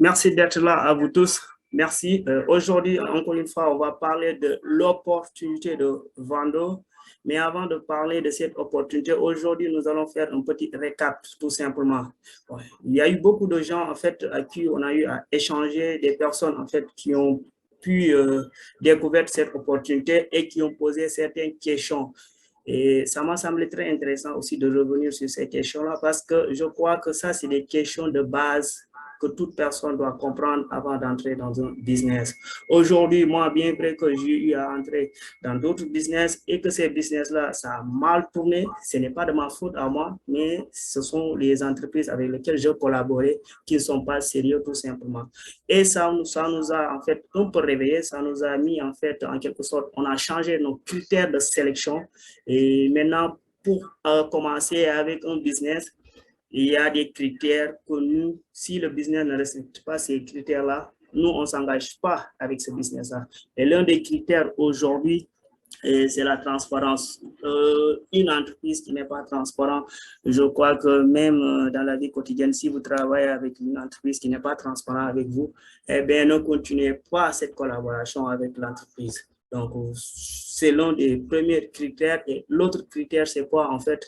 Merci d'être là à vous tous. Merci. Aujourd'hui, encore une fois, on va parler de l'opportunité de Vando. Mais avant de parler de cette opportunité, aujourd'hui, nous allons faire un petit récap, tout simplement. Ouais. Il y a eu beaucoup de gens, en fait, à qui on a eu à échanger, des personnes, en fait, qui ont pu découvrir cette opportunité et qui ont posé certaines questions. Et ça m'a semblé très intéressant aussi de revenir sur ces questions-là parce que je crois que ça, c'est des questions de base que toute personne doit comprendre avant d'entrer dans un business. Aujourd'hui, moi, bien vrai que j'ai eu à entrer dans d'autres business et que ces business-là, ça a mal tourné, ce n'est pas de ma faute à moi, mais ce sont les entreprises avec lesquelles j'ai collaboré qui ne sont pas sérieux tout simplement. Et ça nous a en fait un peu réveillé, ça nous a mis en fait en quelque sorte, on a changé nos critères de sélection et maintenant pour commencer avec un business, il y a des critères que nous, si le business ne respecte pas ces critères-là, nous, on ne s'engage pas avec ce business-là. Et l'un des critères aujourd'hui, c'est la transparence. Une entreprise qui n'est pas transparente, je crois que même dans la vie quotidienne, si vous travaillez avec une entreprise qui n'est pas transparente avec vous, eh bien, ne continuez pas cette collaboration avec l'entreprise. Donc, c'est l'un des premiers critères. Et l'autre critère, c'est quoi en fait?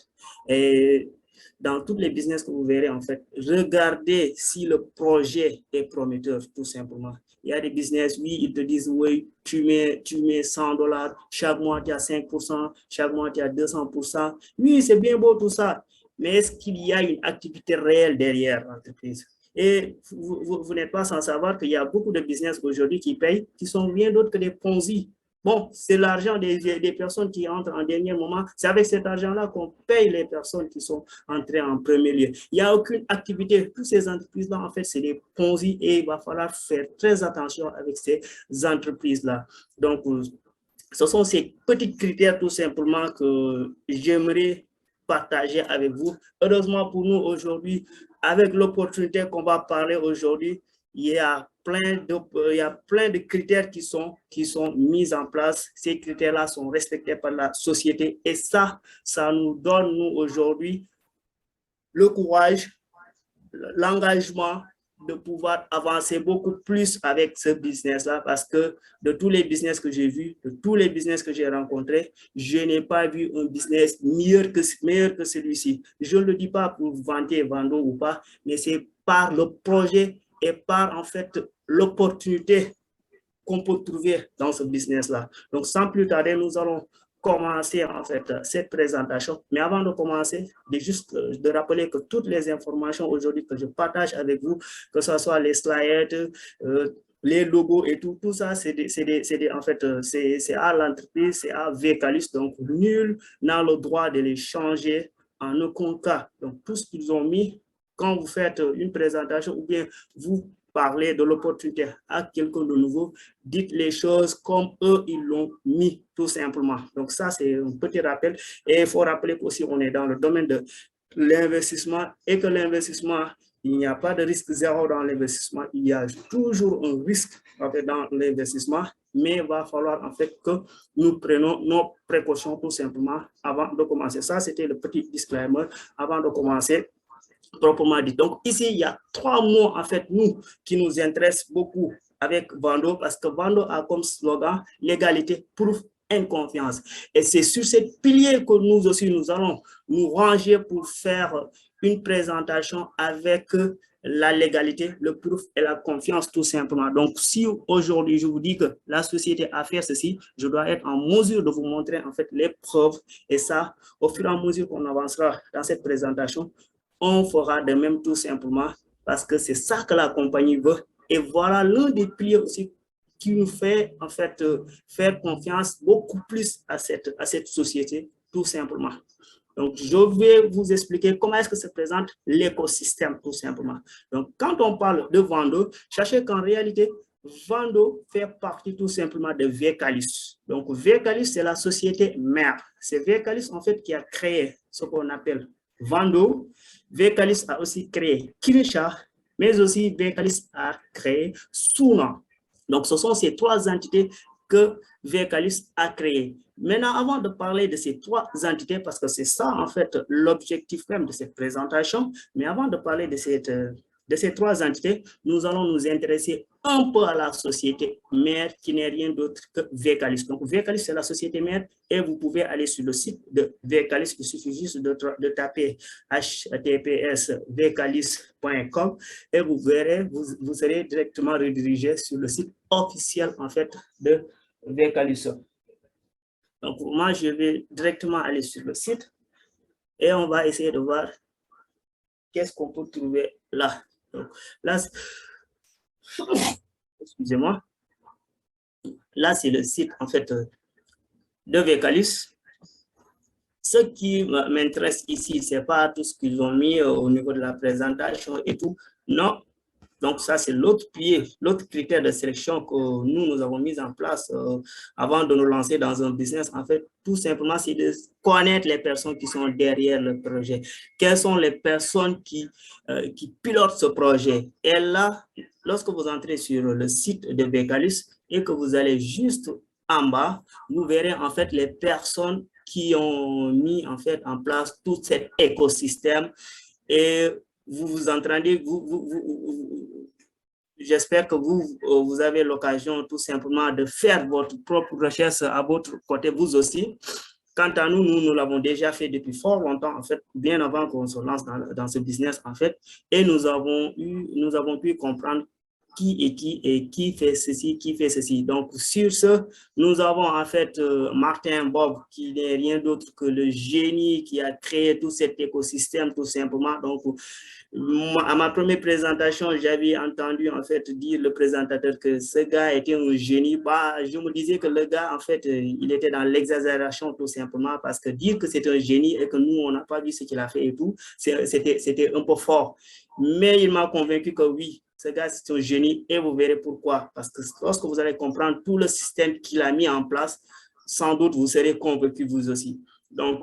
Dans tous les business que vous verrez, en fait, regardez si le projet est prometteur, tout simplement. Il y a des business, oui, ils te disent, oui, tu mets $100, chaque mois, tu as 5%, chaque mois, tu as 200%. Oui, c'est bien beau tout ça, mais est-ce qu'il y a une activité réelle derrière l'entreprise? Et vous n'êtes pas sans savoir qu'il y a beaucoup de business aujourd'hui qui payent, qui sont rien d'autre que des Ponzi. Bon, c'est l'argent des personnes qui entrent en dernier moment. C'est avec cet argent-là qu'on paye les personnes qui sont entrées en premier lieu. Il n'y a aucune activité. Toutes ces entreprises-là, en fait, c'est des Ponzi et il va falloir faire très attention avec ces entreprises-là. Donc, ce sont ces petits critères tout simplement que j'aimerais partager avec vous. Heureusement pour nous aujourd'hui, avec l'opportunité qu'on va parler aujourd'hui, il y a plein de critères qui sont mis en place. Ces critères-là sont respectés par la société et ça nous donne, nous, aujourd'hui, le courage, l'engagement de pouvoir avancer beaucoup plus avec ce business-là parce que de tous les business que j'ai vus, de tous les business que j'ai rencontrés, je n'ai pas vu un business meilleur que celui-ci. Je ne le dis pas pour vanter Vando ou pas, mais c'est par le projet et par en fait l'opportunité qu'on peut trouver dans ce business-là. Donc, sans plus tarder, nous allons commencer en fait cette présentation. Mais avant de commencer, de rappeler que toutes les informations aujourd'hui que je partage avec vous, que ce soit les slides, les logos et tout ça, en fait, c'est à l'entreprise, c'est à Vecalus. Donc, nul n'a le droit de les changer en aucun cas. Donc, tout ce qu'ils ont mis, quand vous faites une présentation ou bien vous parler de l'opportunité à quelqu'un de nouveau, dites les choses comme eux, ils l'ont mis, tout simplement. Donc ça, c'est un petit rappel. Et il faut rappeler qu'aussi, on est dans le domaine de l'investissement et que l'investissement, il n'y a pas de risque zéro dans l'investissement. Il y a toujours un risque en fait, dans l'investissement, mais il va falloir en fait que nous prenions nos précautions tout simplement avant de commencer. Ça, c'était le petit disclaimer avant de commencer proprement dit. Donc ici, il y a 3 mots en fait, nous, qui nous intéressent beaucoup avec Vando, parce que Vando a comme slogan l'égalité, proof and confiance. Et c'est sur ces piliers que nous aussi, nous allons nous ranger pour faire une présentation avec la légalité, le proof et la confiance tout simplement. Donc, si aujourd'hui, je vous dis que la société a fait ceci, je dois être en mesure de vous montrer en fait les preuves. Et ça, au fur et à mesure qu'on avancera dans cette présentation, on fera de même tout simplement parce que c'est ça que la compagnie veut. Et voilà l'un des piliers aussi qui nous fait en fait faire confiance beaucoup plus à cette société, tout simplement. Donc, je vais vous expliquer comment est-ce que se présente l'écosystème, tout simplement. Donc, quand on parle de Vando, sachez qu'en réalité, Vando fait partie tout simplement de Vercalis. Donc, Vercalis, c'est la société mère. C'est Vercalis, en fait, qui a créé ce qu'on appelle Vando. Vercalis a aussi créé Kirisha, mais aussi Vercalis a créé Suna. Donc, ce sont ces trois entités que Vercalis a créées. Maintenant, avant de parler de ces trois entités, parce que c'est ça, en fait, l'objectif même de cette présentation, mais avant de parler de ces trois entités, nous allons nous intéresser un peu à la société mère qui n'est rien d'autre que Vercalis. Donc, Vercalis, c'est la société mère et vous pouvez aller sur le site de Vercalis. Il suffit juste de taper https://vercalis.com et vous verrez, vous serez directement redirigé sur le site officiel, en fait, de Vercalis. Donc, moi, je vais directement aller sur le site et on va essayer de voir qu'est-ce qu'on peut trouver là. Donc, là, excusez-moi. Là, c'est le site, en fait, de Vercalis. Ce qui m'intéresse ici, ce n'est pas tout ce qu'ils ont mis au niveau de la présentation et tout. Non. Donc, ça, c'est l'autre pied, l'autre critère de sélection que nous avons mis en place avant de nous lancer dans un business. En fait, tout simplement, c'est de connaître les personnes qui sont derrière le projet. Quelles sont les personnes qui pilotent ce projet? Et là, lorsque vous entrez sur le site de Vercalis et que vous allez juste en bas, vous verrez en fait les personnes qui ont mis en fait en place tout cet écosystème et vous entendez, j'espère que vous avez l'occasion tout simplement de faire votre propre recherche à votre côté, vous aussi. Quant à nous, nous l'avons déjà fait depuis fort longtemps, en fait, bien avant qu'on se lance dans ce business, en fait, et nous avons pu comprendre qui fait ceci, qui fait ceci. Donc, sur ce, nous avons en fait Martin Bob, qui n'est rien d'autre que le génie qui a créé tout cet écosystème, tout simplement. Donc, à ma première présentation, j'avais entendu en fait dire le présentateur que ce gars était un génie. Bah, je me disais que le gars, en fait, il était dans l'exagération tout simplement parce que dire que c'est un génie et que nous, on n'a pas vu ce qu'il a fait et tout, c'était un peu fort. Mais il m'a convaincu que oui, ce gars, c'est un génie et vous verrez pourquoi. Parce que lorsque vous allez comprendre tout le système qu'il a mis en place, sans doute vous serez convaincu vous aussi. Donc,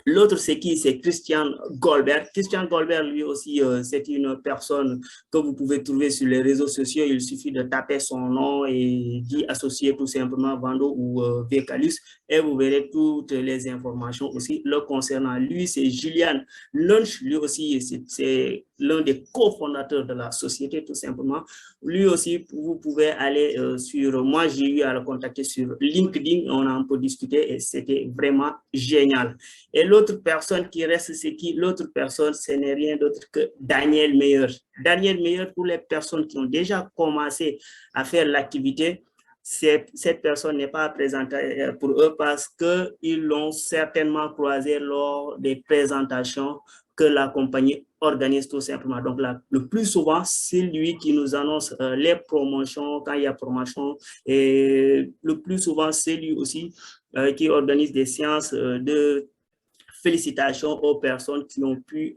l'autre, c'est qui? C'est Christian Goldberg. Christian Goldberg, lui aussi, c'est une personne que vous pouvez trouver sur les réseaux sociaux. Il suffit de taper son nom et d'y associer tout simplement Vando ou Vercalis et vous verrez toutes les informations aussi le concernant. Lui, c'est Julian Lunch. Lui aussi, c'est l'un des cofondateurs de la société, tout simplement. Lui aussi, vous pouvez aller sur... Moi, j'ai eu à le contacter sur LinkedIn. On a un peu discuté et c'était vraiment génial. Et l'autre personne qui reste, c'est qui? L'autre personne, ce n'est rien d'autre que Daniel Meyer. Daniel Meyer, pour les personnes qui ont déjà commencé à faire l'activité, cette personne n'est pas présentée pour eux parce qu'ils l'ont certainement croisé lors des présentations que la compagnie organise tout simplement. Donc, là, le plus souvent, c'est lui qui nous annonce les promotions, quand il y a promotion. Et le plus souvent, c'est lui aussi qui organise des séances de félicitations aux personnes qui ont pu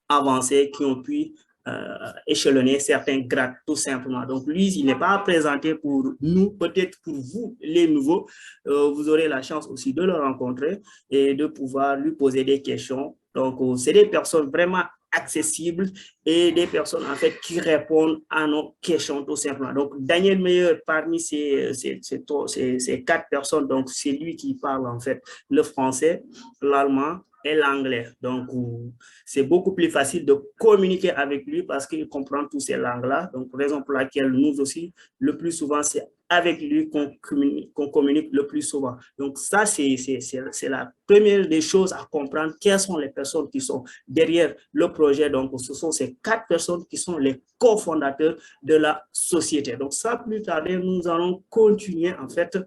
avancer, qui ont pu échelonner certains grades, tout simplement. Donc, lui, il n'est pas présenté pour nous, peut-être pour vous, les nouveaux. Vous aurez la chance aussi de le rencontrer et de pouvoir lui poser des questions. Donc, c'est des personnes vraiment accessibles et des personnes en fait qui répondent à nos questions tout simplement. Donc, Daniel Meyer, parmi ces quatre personnes, donc c'est lui qui parle en fait le français, l'allemand et l'anglais. Donc, c'est beaucoup plus facile de communiquer avec lui parce qu'il comprend toutes ces langues-là. Donc, raison pour laquelle nous aussi, le plus souvent, c'est avec lui qu'on communique le plus souvent. Donc, ça, c'est la première des choses à comprendre. Quelles sont les personnes qui sont derrière le projet? Donc, ce sont ces quatre personnes qui sont les cofondateurs de la société. Donc, ça, plus tard, nous allons continuer, en fait,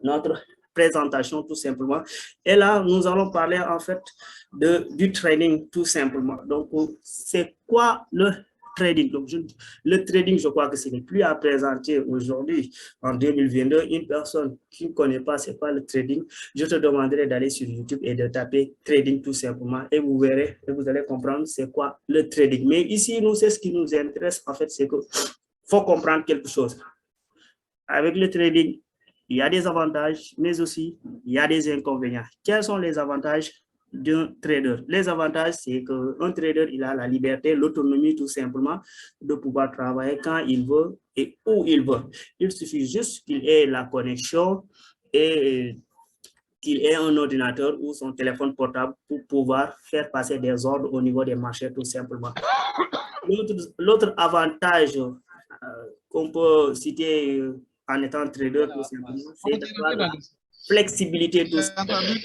notre présentation, tout simplement. Et là, nous allons parler, en fait, du training, tout simplement. Donc, c'est quoi le trading. Donc, le trading, je crois que ce n'est plus à présenter aujourd'hui, en 2022. Une personne qui ne connaît pas, c'est pas le trading. Je te demanderai d'aller sur YouTube et de taper trading tout simplement et vous verrez et vous allez comprendre c'est quoi le trading. Mais ici, nous, c'est ce qui nous intéresse en fait, c'est que faut comprendre quelque chose. Avec le trading, il y a des avantages, mais aussi il y a des inconvénients. Quels sont les avantages d'un trader? Les avantages, c'est qu'un trader, il a la liberté, l'autonomie tout simplement de pouvoir travailler quand il veut et où il veut. Il suffit juste qu'il ait la connexion et qu'il ait un ordinateur ou son téléphone portable pour pouvoir faire passer des ordres au niveau des marchés tout simplement. L'autre avantage qu'on peut citer en étant trader tout simplement, c'est d'avoir la flexibilité tout simplement.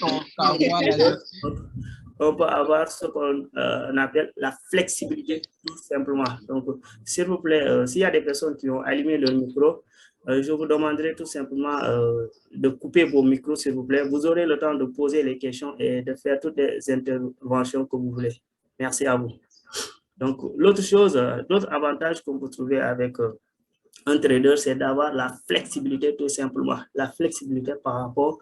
On peut avoir ce qu'on appelle la flexibilité tout simplement. Donc, s'il vous plaît, s'il y a des personnes qui ont allumé leur micro, je vous demanderai tout simplement de couper vos micros, s'il vous plaît. Vous aurez le temps de poser les questions et de faire toutes les interventions que vous voulez. Merci à vous. Donc, l'autre chose, l'autre avantage qu'on peut trouver avec un trader, c'est d'avoir la flexibilité tout simplement. La flexibilité par rapport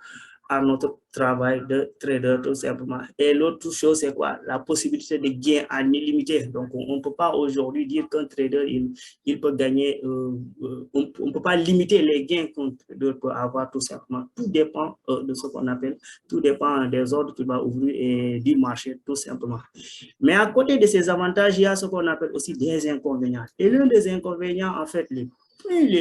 à notre travail de trader tout simplement. Et l'autre chose, c'est quoi? La possibilité de gain en illimité. Donc, on ne peut pas aujourd'hui dire qu'un trader, il peut gagner, on ne peut pas limiter les gains qu'un trader peut avoir tout simplement. Tout dépend de ce qu'on appelle, tout dépend des ordres qu'il va ouvrir et du marché tout simplement. Mais à côté de ces avantages, il y a ce qu'on appelle aussi des inconvénients. Et l'un des inconvénients, en fait, les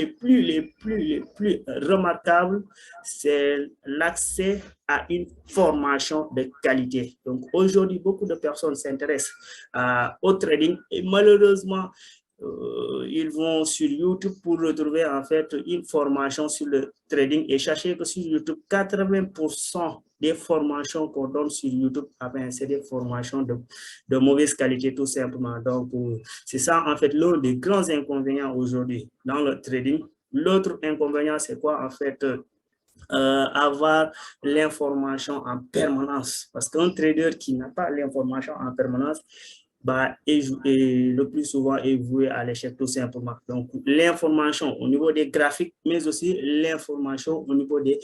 plus remarquables, c'est l'accès à une formation de qualité. Donc, aujourd'hui, beaucoup de personnes s'intéressent au trading et malheureusement, ils vont sur YouTube pour retrouver en fait une formation sur le trading et sachez que sur YouTube, 80% des formations qu'on donne sur YouTube, c'est des formations de mauvaise qualité tout simplement. Donc, c'est ça en fait l'un des grands inconvénients aujourd'hui dans le trading. L'autre inconvénient, c'est quoi en fait? Avoir l'information en permanence. Parce qu'un trader qui n'a pas l'information en permanence, le plus souvent est voué à l'échec tout simplement. Donc, l'information au niveau des graphiques, mais aussi l'information au niveau des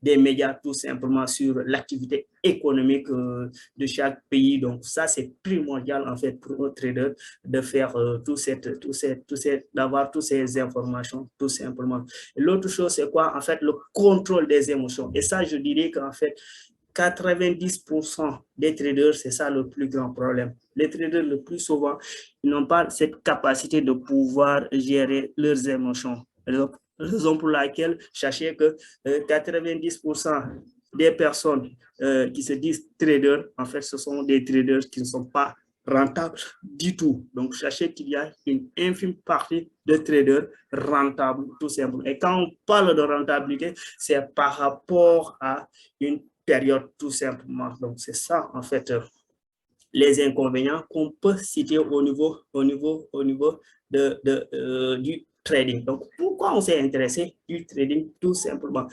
médias tout simplement sur l'activité économique de chaque pays. Donc, ça, c'est primordial en fait pour un trader de faire d'avoir toutes ces informations tout simplement. L'autre chose, c'est quoi? En fait, le contrôle des émotions. Et ça, je dirais qu'en fait, 90% des traders, c'est ça le plus grand problème. Les traders, le plus souvent, ils n'ont pas cette capacité de pouvoir gérer leurs émotions. Raison pour laquelle, sachez que 90% des personnes qui se disent traders, en fait, ce sont des traders qui ne sont pas rentables du tout. Donc, sachez qu'il y a une infime partie de traders rentables, tout simplement. Et quand on parle de rentabilité, c'est par rapport à une période tout simplement. Donc, c'est ça, en fait, les inconvénients qu'on peut citer au niveau du trading. Donc, pourquoi on s'est intéressé du trading? Tout simplement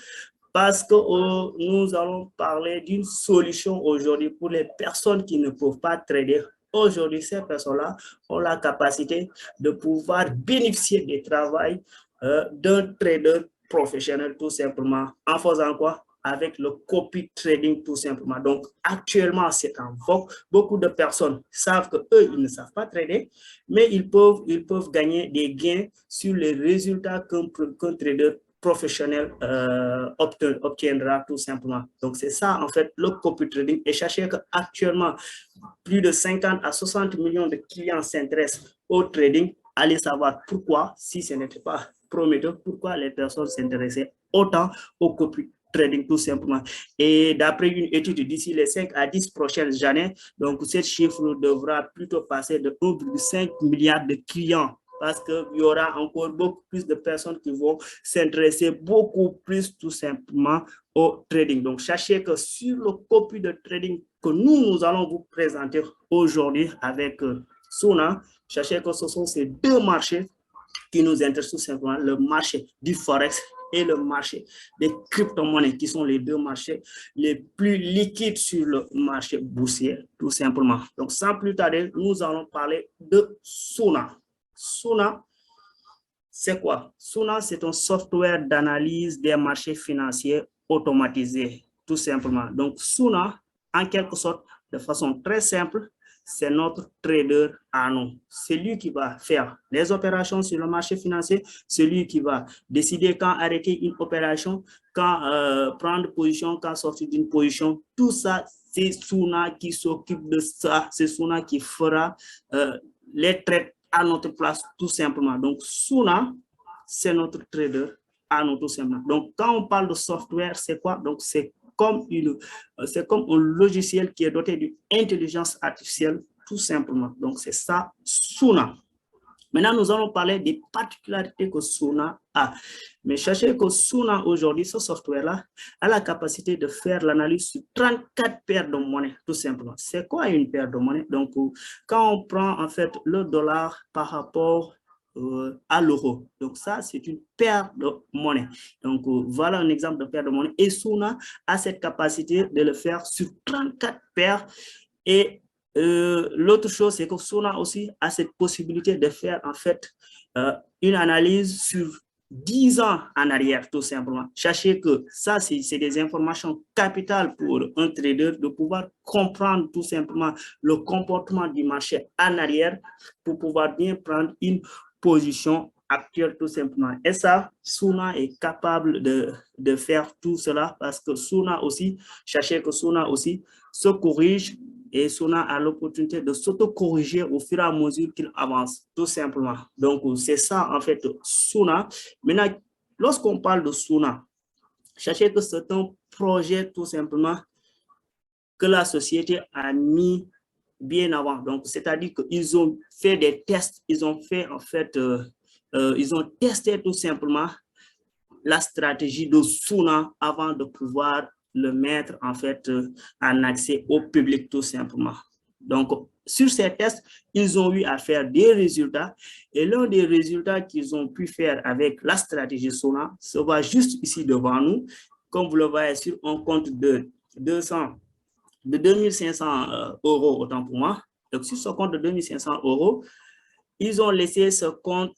parce que nous allons parler d'une solution aujourd'hui pour les personnes qui ne peuvent pas trader. Aujourd'hui, ces personnes-là ont la capacité de pouvoir bénéficier du travail d'un trader professionnel tout simplement. En faisant quoi? Avec le copy trading tout simplement. Donc, actuellement, c'est en vogue. Beaucoup de personnes savent qu'eux, ils ne savent pas trader, mais ils peuvent gagner des gains sur les résultats qu'un trader professionnel obtiendra tout simplement. Donc, c'est ça, en fait, le copy trading. Et sachez qu'actuellement, plus de 50 à 60 millions de clients s'intéressent au trading. Allez savoir pourquoi, si ce n'était pas prometteur, pourquoi les personnes s'intéressaient autant au copy trading tout simplement. Et d'après une étude d'ici les 5 à 10 prochaines années, donc ce chiffre devra plutôt passer de 1,5 milliard de clients parce qu'il y aura encore beaucoup plus de personnes qui vont s'intéresser beaucoup plus tout simplement au trading. Donc, sachez que sur le copy de trading que nous allons vous présenter aujourd'hui avec Suna, sachez que ce sont ces deux marchés qui nous intéressent tout simplement, le marché du Forex et le marché des crypto-monnaies, qui sont les deux marchés les plus liquides sur le marché boursier, tout simplement. Donc, sans plus tarder, nous allons parler de Suna. Suna, c'est quoi? Suna, c'est un software d'analyse des marchés financiers automatisé, tout simplement. Donc, Suna, en quelque sorte, de façon très simple, c'est notre trader à nous. C'est lui qui va faire les opérations sur le marché financier, c'est lui qui va décider quand arrêter une opération, quand prendre position, quand sortir d'une position. Tout ça, c'est Suna qui s'occupe de ça. C'est Suna qui fera les trades à notre place, tout simplement. Donc, Suna, c'est notre trader à nous, tout simplement. Donc, quand on parle de software, c'est quoi? Donc, c'est comme un logiciel qui est doté d'une intelligence artificielle, tout simplement. Donc, c'est ça, Suna. Maintenant, nous allons parler des particularités que Suna a. Mais sachez que Suna, aujourd'hui, ce software-là, a la capacité de faire l'analyse sur 34 paires de monnaie, tout simplement. C'est quoi une paire de monnaie? Donc, quand on prend, en fait, le dollar par rapport à l'euro. Donc, ça, c'est une paire de monnaie. Donc, voilà un exemple de paire de monnaie. Et Suna a cette capacité de le faire sur 34 paires. Et l'autre chose, c'est que Suna aussi a cette possibilité de faire, en fait, une analyse sur 10 ans en arrière, tout simplement. Sachez que ça, c'est des informations capitales pour un trader de pouvoir comprendre tout simplement le comportement du marché en arrière pour pouvoir bien prendre une position actuelle, tout simplement. Et ça, Suna est capable de faire tout cela parce que Suna aussi, sachez que Suna aussi se corrige et Suna a l'opportunité de s'auto-corriger au fur et à mesure qu'il avance, tout simplement. Donc, c'est ça, en fait, Suna. Maintenant, lorsqu'on parle de Suna, sachez que c'est un projet, tout simplement, que la société a mis bien avant. Donc, c'est-à-dire qu'ils ont fait des tests, ils ont fait, en fait, ils ont testé tout simplement la stratégie de Suna avant de pouvoir le mettre en fait en accès au public tout simplement. Donc, sur ces tests, ils ont eu à faire des résultats et l'un des résultats qu'ils ont pu faire avec la stratégie Suna se voit juste ici devant nous. Comme vous le voyez sur un compte de 2500 euros, autant pour moi. Donc, sur ce compte de 2500 euros, ils ont laissé ce compte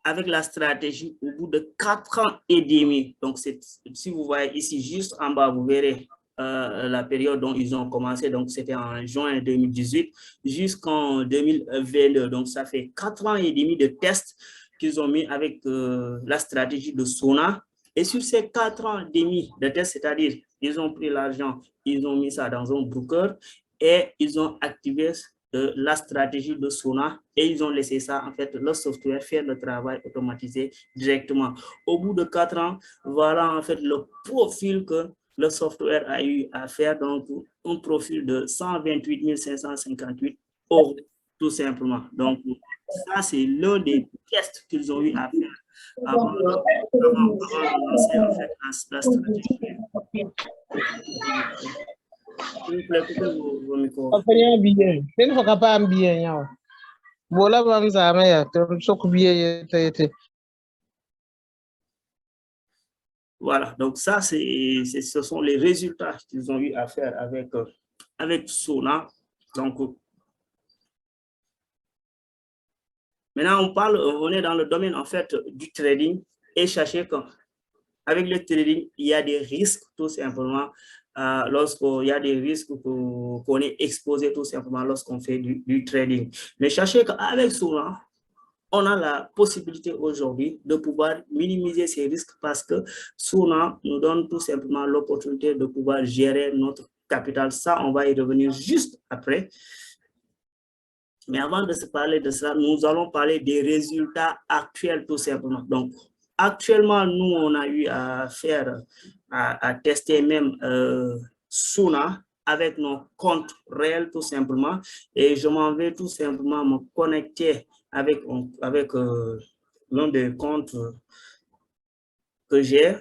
avec la stratégie au bout de 4 ans et demi. Donc, si vous voyez ici, juste en bas, vous verrez la période dont ils ont commencé. Donc, c'était en juin 2018 jusqu'en 2022. Donc, ça fait 4 ans et demi de tests qu'ils ont mis avec la stratégie de Suna. Et sur ces 4 ans et demi de tests, c'est-à-dire, ils ont pris l'argent, ils ont mis ça dans un broker et ils ont activé la stratégie de Suna et ils ont laissé ça, en fait, le software faire le travail automatisé directement. Au bout de 4 ans, voilà, en fait, le profil que le software a eu à faire, donc un profil de 128 558 euros, tout simplement. Donc, ça, c'est l'un des tests qu'ils ont eu à faire avant de lancer, en fait, la stratégie. S'il vous plaît, coupez vos micros. Voilà, donc ça, ce sont les résultats qu'ils ont eu à faire avec Suna. Donc, maintenant, on est dans le domaine, en fait, du trading et sachez qu'avec le trading, il y a des risques, tout simplement, lorsqu'il y a des risques qu'on est exposé, tout simplement, lorsqu'on fait du trading. Mais sachez qu'avec Suna, on a la possibilité aujourd'hui de pouvoir minimiser ces risques parce que Suna nous donne tout simplement l'opportunité de pouvoir gérer notre capital. Ça, on va y revenir juste après. Mais avant de se parler de ça, nous allons parler des résultats actuels tout simplement. Donc, actuellement, nous, on a eu à faire, à tester même Suna avec nos comptes réels tout simplement. Et je m'en vais tout simplement me connecter avec l'un des comptes que j'ai.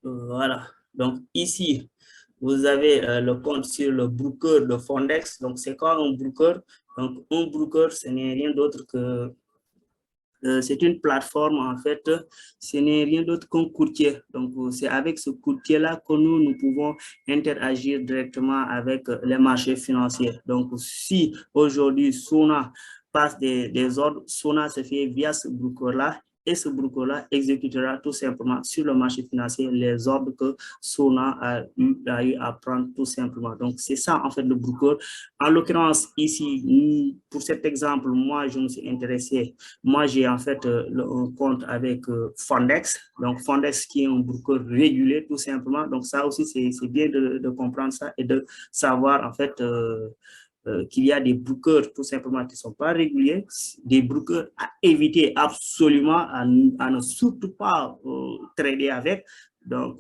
Voilà. Donc, ici, vous avez le compte sur le broker de Fondex. Donc, c'est quoi un broker? Donc, un broker, ce n'est rien d'autre que c'est une plateforme, en fait, ce n'est rien d'autre qu'un courtier. Donc, c'est avec ce courtier-là que nous pouvons interagir directement avec les marchés financiers. Donc, si aujourd'hui Sona passe des ordres, Sona se fait via ce broker-là, et ce broker-là exécutera tout simplement sur le marché financier les ordres que Sona a eu à prendre tout simplement. Donc, c'est ça, en fait, le broker. En l'occurrence, ici, pour cet exemple, moi, je me suis intéressé. Moi, j'ai en fait un compte avec Fondex. Donc, Fondex qui est un broker régulé, tout simplement. Donc, ça aussi, c'est bien de comprendre ça et de savoir, en fait, qu'il y a des brokers tout simplement qui ne sont pas réguliers, des brokers à éviter absolument, à ne surtout pas trader avec. Donc,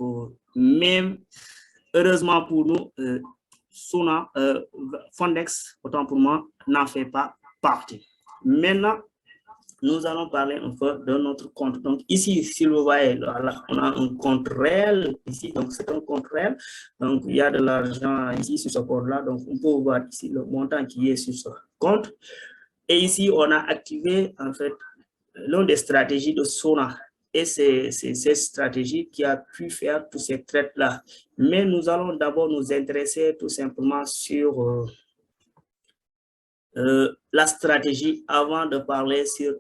même heureusement pour nous, Sona, Fondex, autant pour moi, n'en fait pas partie. Maintenant, nous allons parler un peu de notre compte. Donc ici, si vous voyez, voilà, on a un compte réel ici, donc c'est un compte réel. Donc il y a de l'argent ici sur ce compte-là. Donc on peut voir ici le montant qui est sur ce compte. Et ici, on a activé en fait l'une des stratégies de Sona. Et c'est cette stratégie qui a pu faire tous ces trades-là. Mais nous allons d'abord nous intéresser tout simplement sur la stratégie avant de parler sur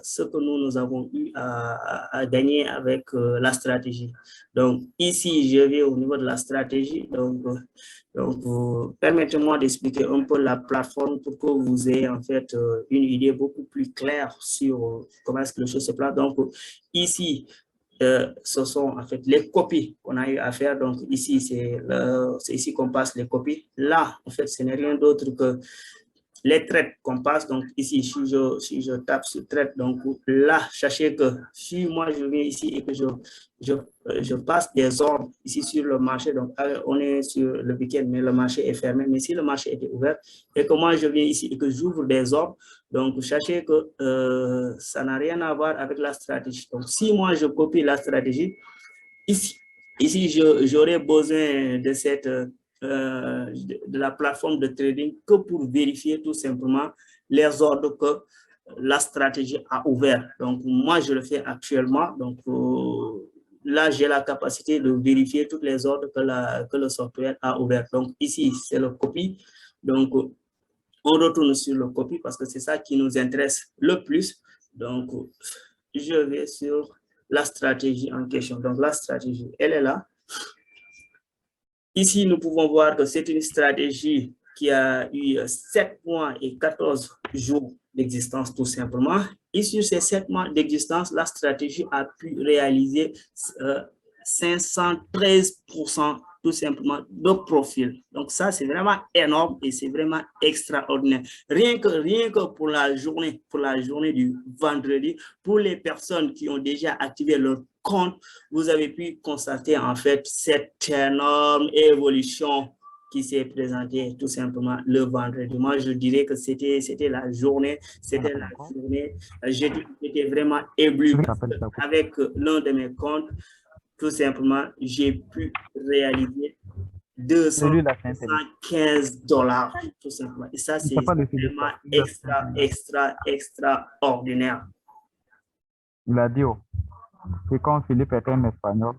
ce que nous avons eu à gagner avec la stratégie. Donc ici, je vais au niveau de la stratégie. Donc permettez-moi d'expliquer un peu la plateforme pour que vous ayez en fait une idée beaucoup plus claire sur comment est-ce que les choses se passent. Donc ici, ce sont en fait les copies qu'on a eu à faire. Donc ici, c'est ici qu'on passe les copies. Là, en fait, ce n'est rien d'autre que les traites qu'on passe. Donc ici, si je tape sur traite, donc là, sachez que si moi je viens ici et que je passe des ordres ici sur le marché, donc on est sur le week-end, mais le marché est fermé. Mais si le marché était ouvert et que moi je viens ici et que j'ouvre des ordres, donc sachez que ça n'a rien à voir avec la stratégie. Donc si moi je copie la stratégie, ici j'aurais besoin de cette de la plateforme de trading que pour vérifier tout simplement les ordres que la stratégie a ouvert. Donc, moi, je le fais actuellement. Donc, là, j'ai la capacité de vérifier tous les ordres que le software a ouvert. Donc, ici, c'est le copy. Donc, on retourne sur le copy parce que c'est ça qui nous intéresse le plus. Donc, je vais sur la stratégie en question. Donc, la stratégie, elle est là. Ici, nous pouvons voir que c'est une stratégie qui a eu 7 mois et 14 jours d'existence tout simplement. Et sur ces 7 mois d'existence, la stratégie a pu réaliser 513% tout simplement de profil. Donc ça, c'est vraiment énorme et c'est vraiment extraordinaire. Rien que pour la journée du vendredi, pour les personnes qui ont déjà activé leur compte, vous avez pu constater en fait cette énorme évolution qui s'est présentée tout simplement le vendredi. Moi, je dirais que c'était la journée, j'étais vraiment ébloui avec l'un de mes comptes. Tout simplement, j'ai pu réaliser $215, tout simplement. Et ça, c'est vraiment extraordinaire. Il a dit, que quand Philippe était un espagnol.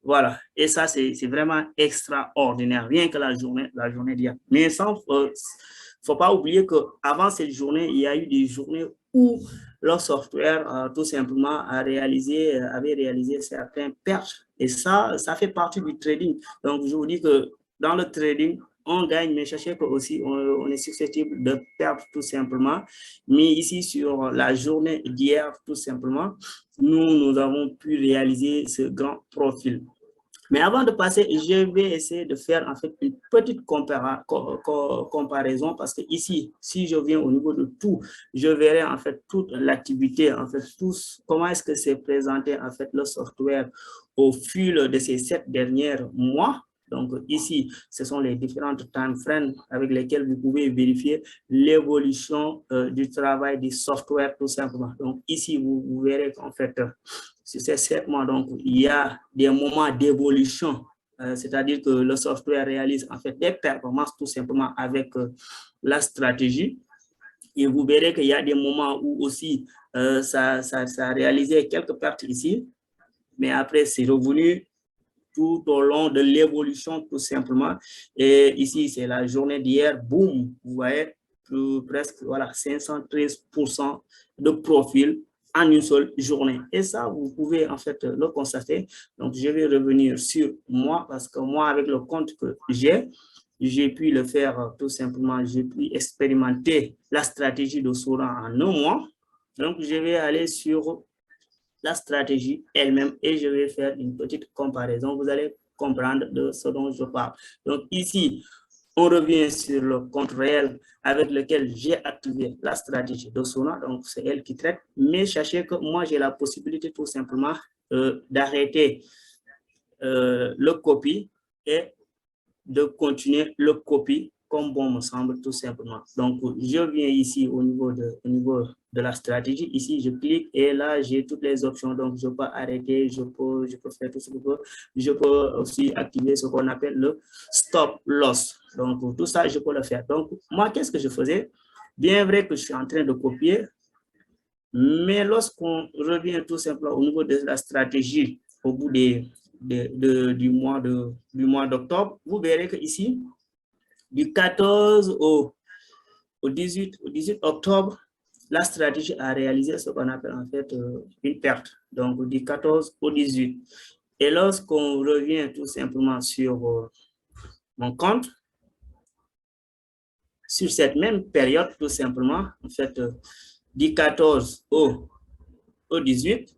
Voilà, et ça, c'est vraiment extraordinaire, rien que la journée d'hier. Mais il ne faut pas oublier qu'avant cette journée, il y a eu des journées où leur software, tout simplement, avait réalisé certaines pertes. Et ça fait partie du trading. Donc, je vous dis que dans le trading, on gagne, mais sachez que aussi on est susceptible de perdre tout simplement. Mais ici, sur la journée d'hier, tout simplement, nous avons pu réaliser ce grand profil. Mais avant de passer, je vais essayer de faire en fait une petite comparaison parce que ici, si je viens au niveau de tout, je verrai en fait toute l'activité, en fait, comment est-ce que c'est présenté en fait le software au fil de ces 7 derniers mois. Donc ici, ce sont les différentes time frames avec lesquelles vous pouvez vérifier l'évolution du travail du software tout simplement. Donc ici, vous verrez qu'en fait, sur ces 7 mois, donc il y a des moments d'évolution c'est-à-dire que le software réalise en fait des performances tout simplement avec la stratégie. Et vous verrez qu'il y a des moments où aussi ça a réalisé quelques pertes ici, mais après c'est revenu tout au long de l'évolution tout simplement. Et ici, c'est la journée d'hier, boum, vous voyez, presque voilà, 513% de profil en une seule journée. Et ça, vous pouvez en fait le constater. Donc, je vais revenir sur moi parce que moi, avec le compte que j'ai pu le faire tout simplement, j'ai pu expérimenter la stratégie de Sora en un mois. Donc, je vais aller sur la stratégie elle-même et je vais faire une petite comparaison. Vous allez comprendre de ce dont je parle. Donc ici, on revient sur le compte réel avec lequel j'ai activé la stratégie de Sona. Donc c'est elle qui traite. Mais sachez que moi, j'ai la possibilité tout simplement d'arrêter le copy et de continuer le copy comme bon me semble tout simplement. Donc, je viens ici au niveau de la stratégie. Ici, je clique et là, j'ai toutes les options. Donc, je peux arrêter, je peux faire tout ce que je veux. Je peux aussi activer ce qu'on appelle le stop loss. Donc, tout ça, je peux le faire. Donc, moi, qu'est-ce que je faisais? Bien vrai que je suis en train de copier, mais lorsqu'on revient tout simplement au niveau de la stratégie, au bout du mois d'octobre, vous verrez que ici, du 14 au 18 octobre, la stratégie a réalisé ce qu'on appelle en fait une perte. Donc, du 14 au 18. Et lorsqu'on revient tout simplement sur mon compte, sur cette même période, tout simplement, en fait, du 14 au 18,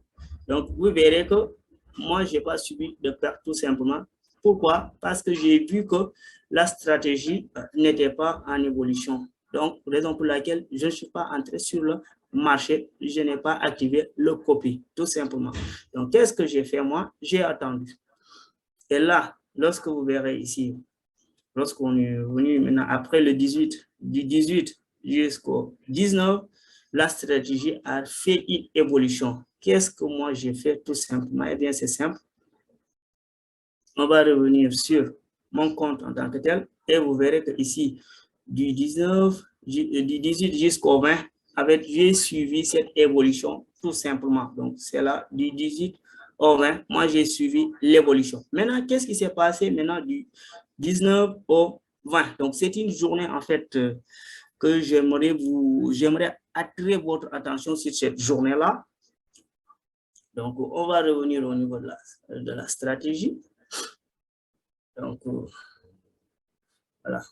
donc vous verrez que moi, je n'ai pas subi de perte tout simplement. Pourquoi? Parce que j'ai vu que la stratégie n'était pas en évolution. Donc, raison pour laquelle je ne suis pas entré sur le marché, je n'ai pas activé le copy, tout simplement. Donc, qu'est-ce que j'ai fait moi? J'ai attendu. Et là, lorsque vous verrez ici, lorsqu'on est venu maintenant après le 18, du 18 jusqu'au 19, la stratégie a fait une évolution. Qu'est-ce que moi j'ai fait tout simplement? Eh bien, c'est simple. On va revenir sur mon compte en tant que tel et vous verrez que ici, du 18 jusqu'au 20, j'ai suivi cette évolution tout simplement. Donc, c'est là, du 18 au 20, moi j'ai suivi l'évolution. Maintenant, qu'est-ce qui s'est passé maintenant du 19 au 20? Donc, c'est une journée en fait que j'aimerais attirer votre attention sur cette journée-là. Donc, on va revenir au niveau de la stratégie. Donc, voilà.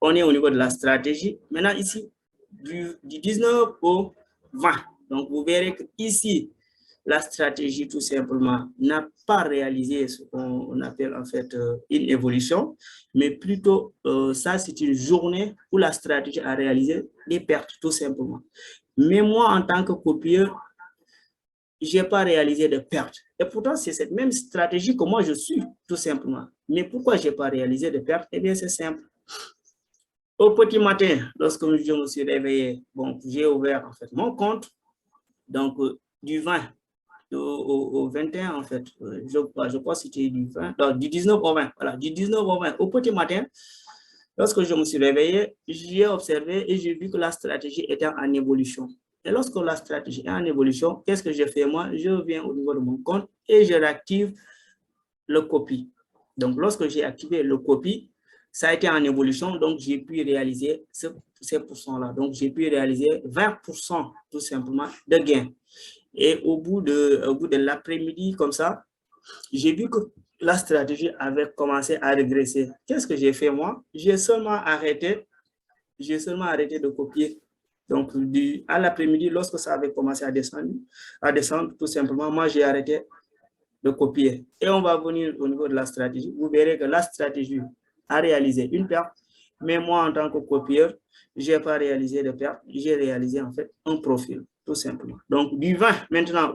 On est au niveau de la stratégie. Maintenant, ici, du 19 au 20. Donc, vous verrez que ici, la stratégie, tout simplement, n'a pas réalisé ce qu'on appelle en fait une évolution, mais plutôt, ça, c'est une journée où la stratégie a réalisé des pertes, tout simplement. Mais moi, en tant que copieur, je n'ai pas réalisé de pertes. Et pourtant, c'est cette même stratégie que moi, je suis, tout simplement. Mais pourquoi je n'ai pas réalisé de pertes? Eh bien, c'est simple. Au petit matin, lorsque je me suis réveillé, bon, j'ai ouvert en fait mon compte. Donc, du 20 au 21, en fait, je crois que c'était du 20, donc, du 19 au 20. Voilà, du 19 au 20, au petit matin, lorsque je me suis réveillé, j'ai observé et j'ai vu que la stratégie était en évolution. Et lorsque la stratégie est en évolution, qu'est-ce que je fais moi? Je viens au niveau de mon compte et je réactive le copy. Donc, lorsque j'ai activé le copy, ça a été en évolution, donc j'ai pu réaliser ces pourcents-là. Donc, j'ai pu réaliser 20% tout simplement de gain. Et au bout de l'après-midi, comme ça, j'ai vu que la stratégie avait commencé à régresser. Qu'est-ce que j'ai fait moi? J'ai seulement arrêté de copier. Donc, à l'après-midi, lorsque ça avait commencé à descendre, tout simplement, moi, j'ai arrêté de copier. Et on va venir au niveau de la stratégie. Vous verrez que la stratégie a réalisé une perte, mais moi, en tant que copieur, je n'ai pas réalisé de perte, j'ai réalisé en fait un profil, tout simplement. Donc, du 20 maintenant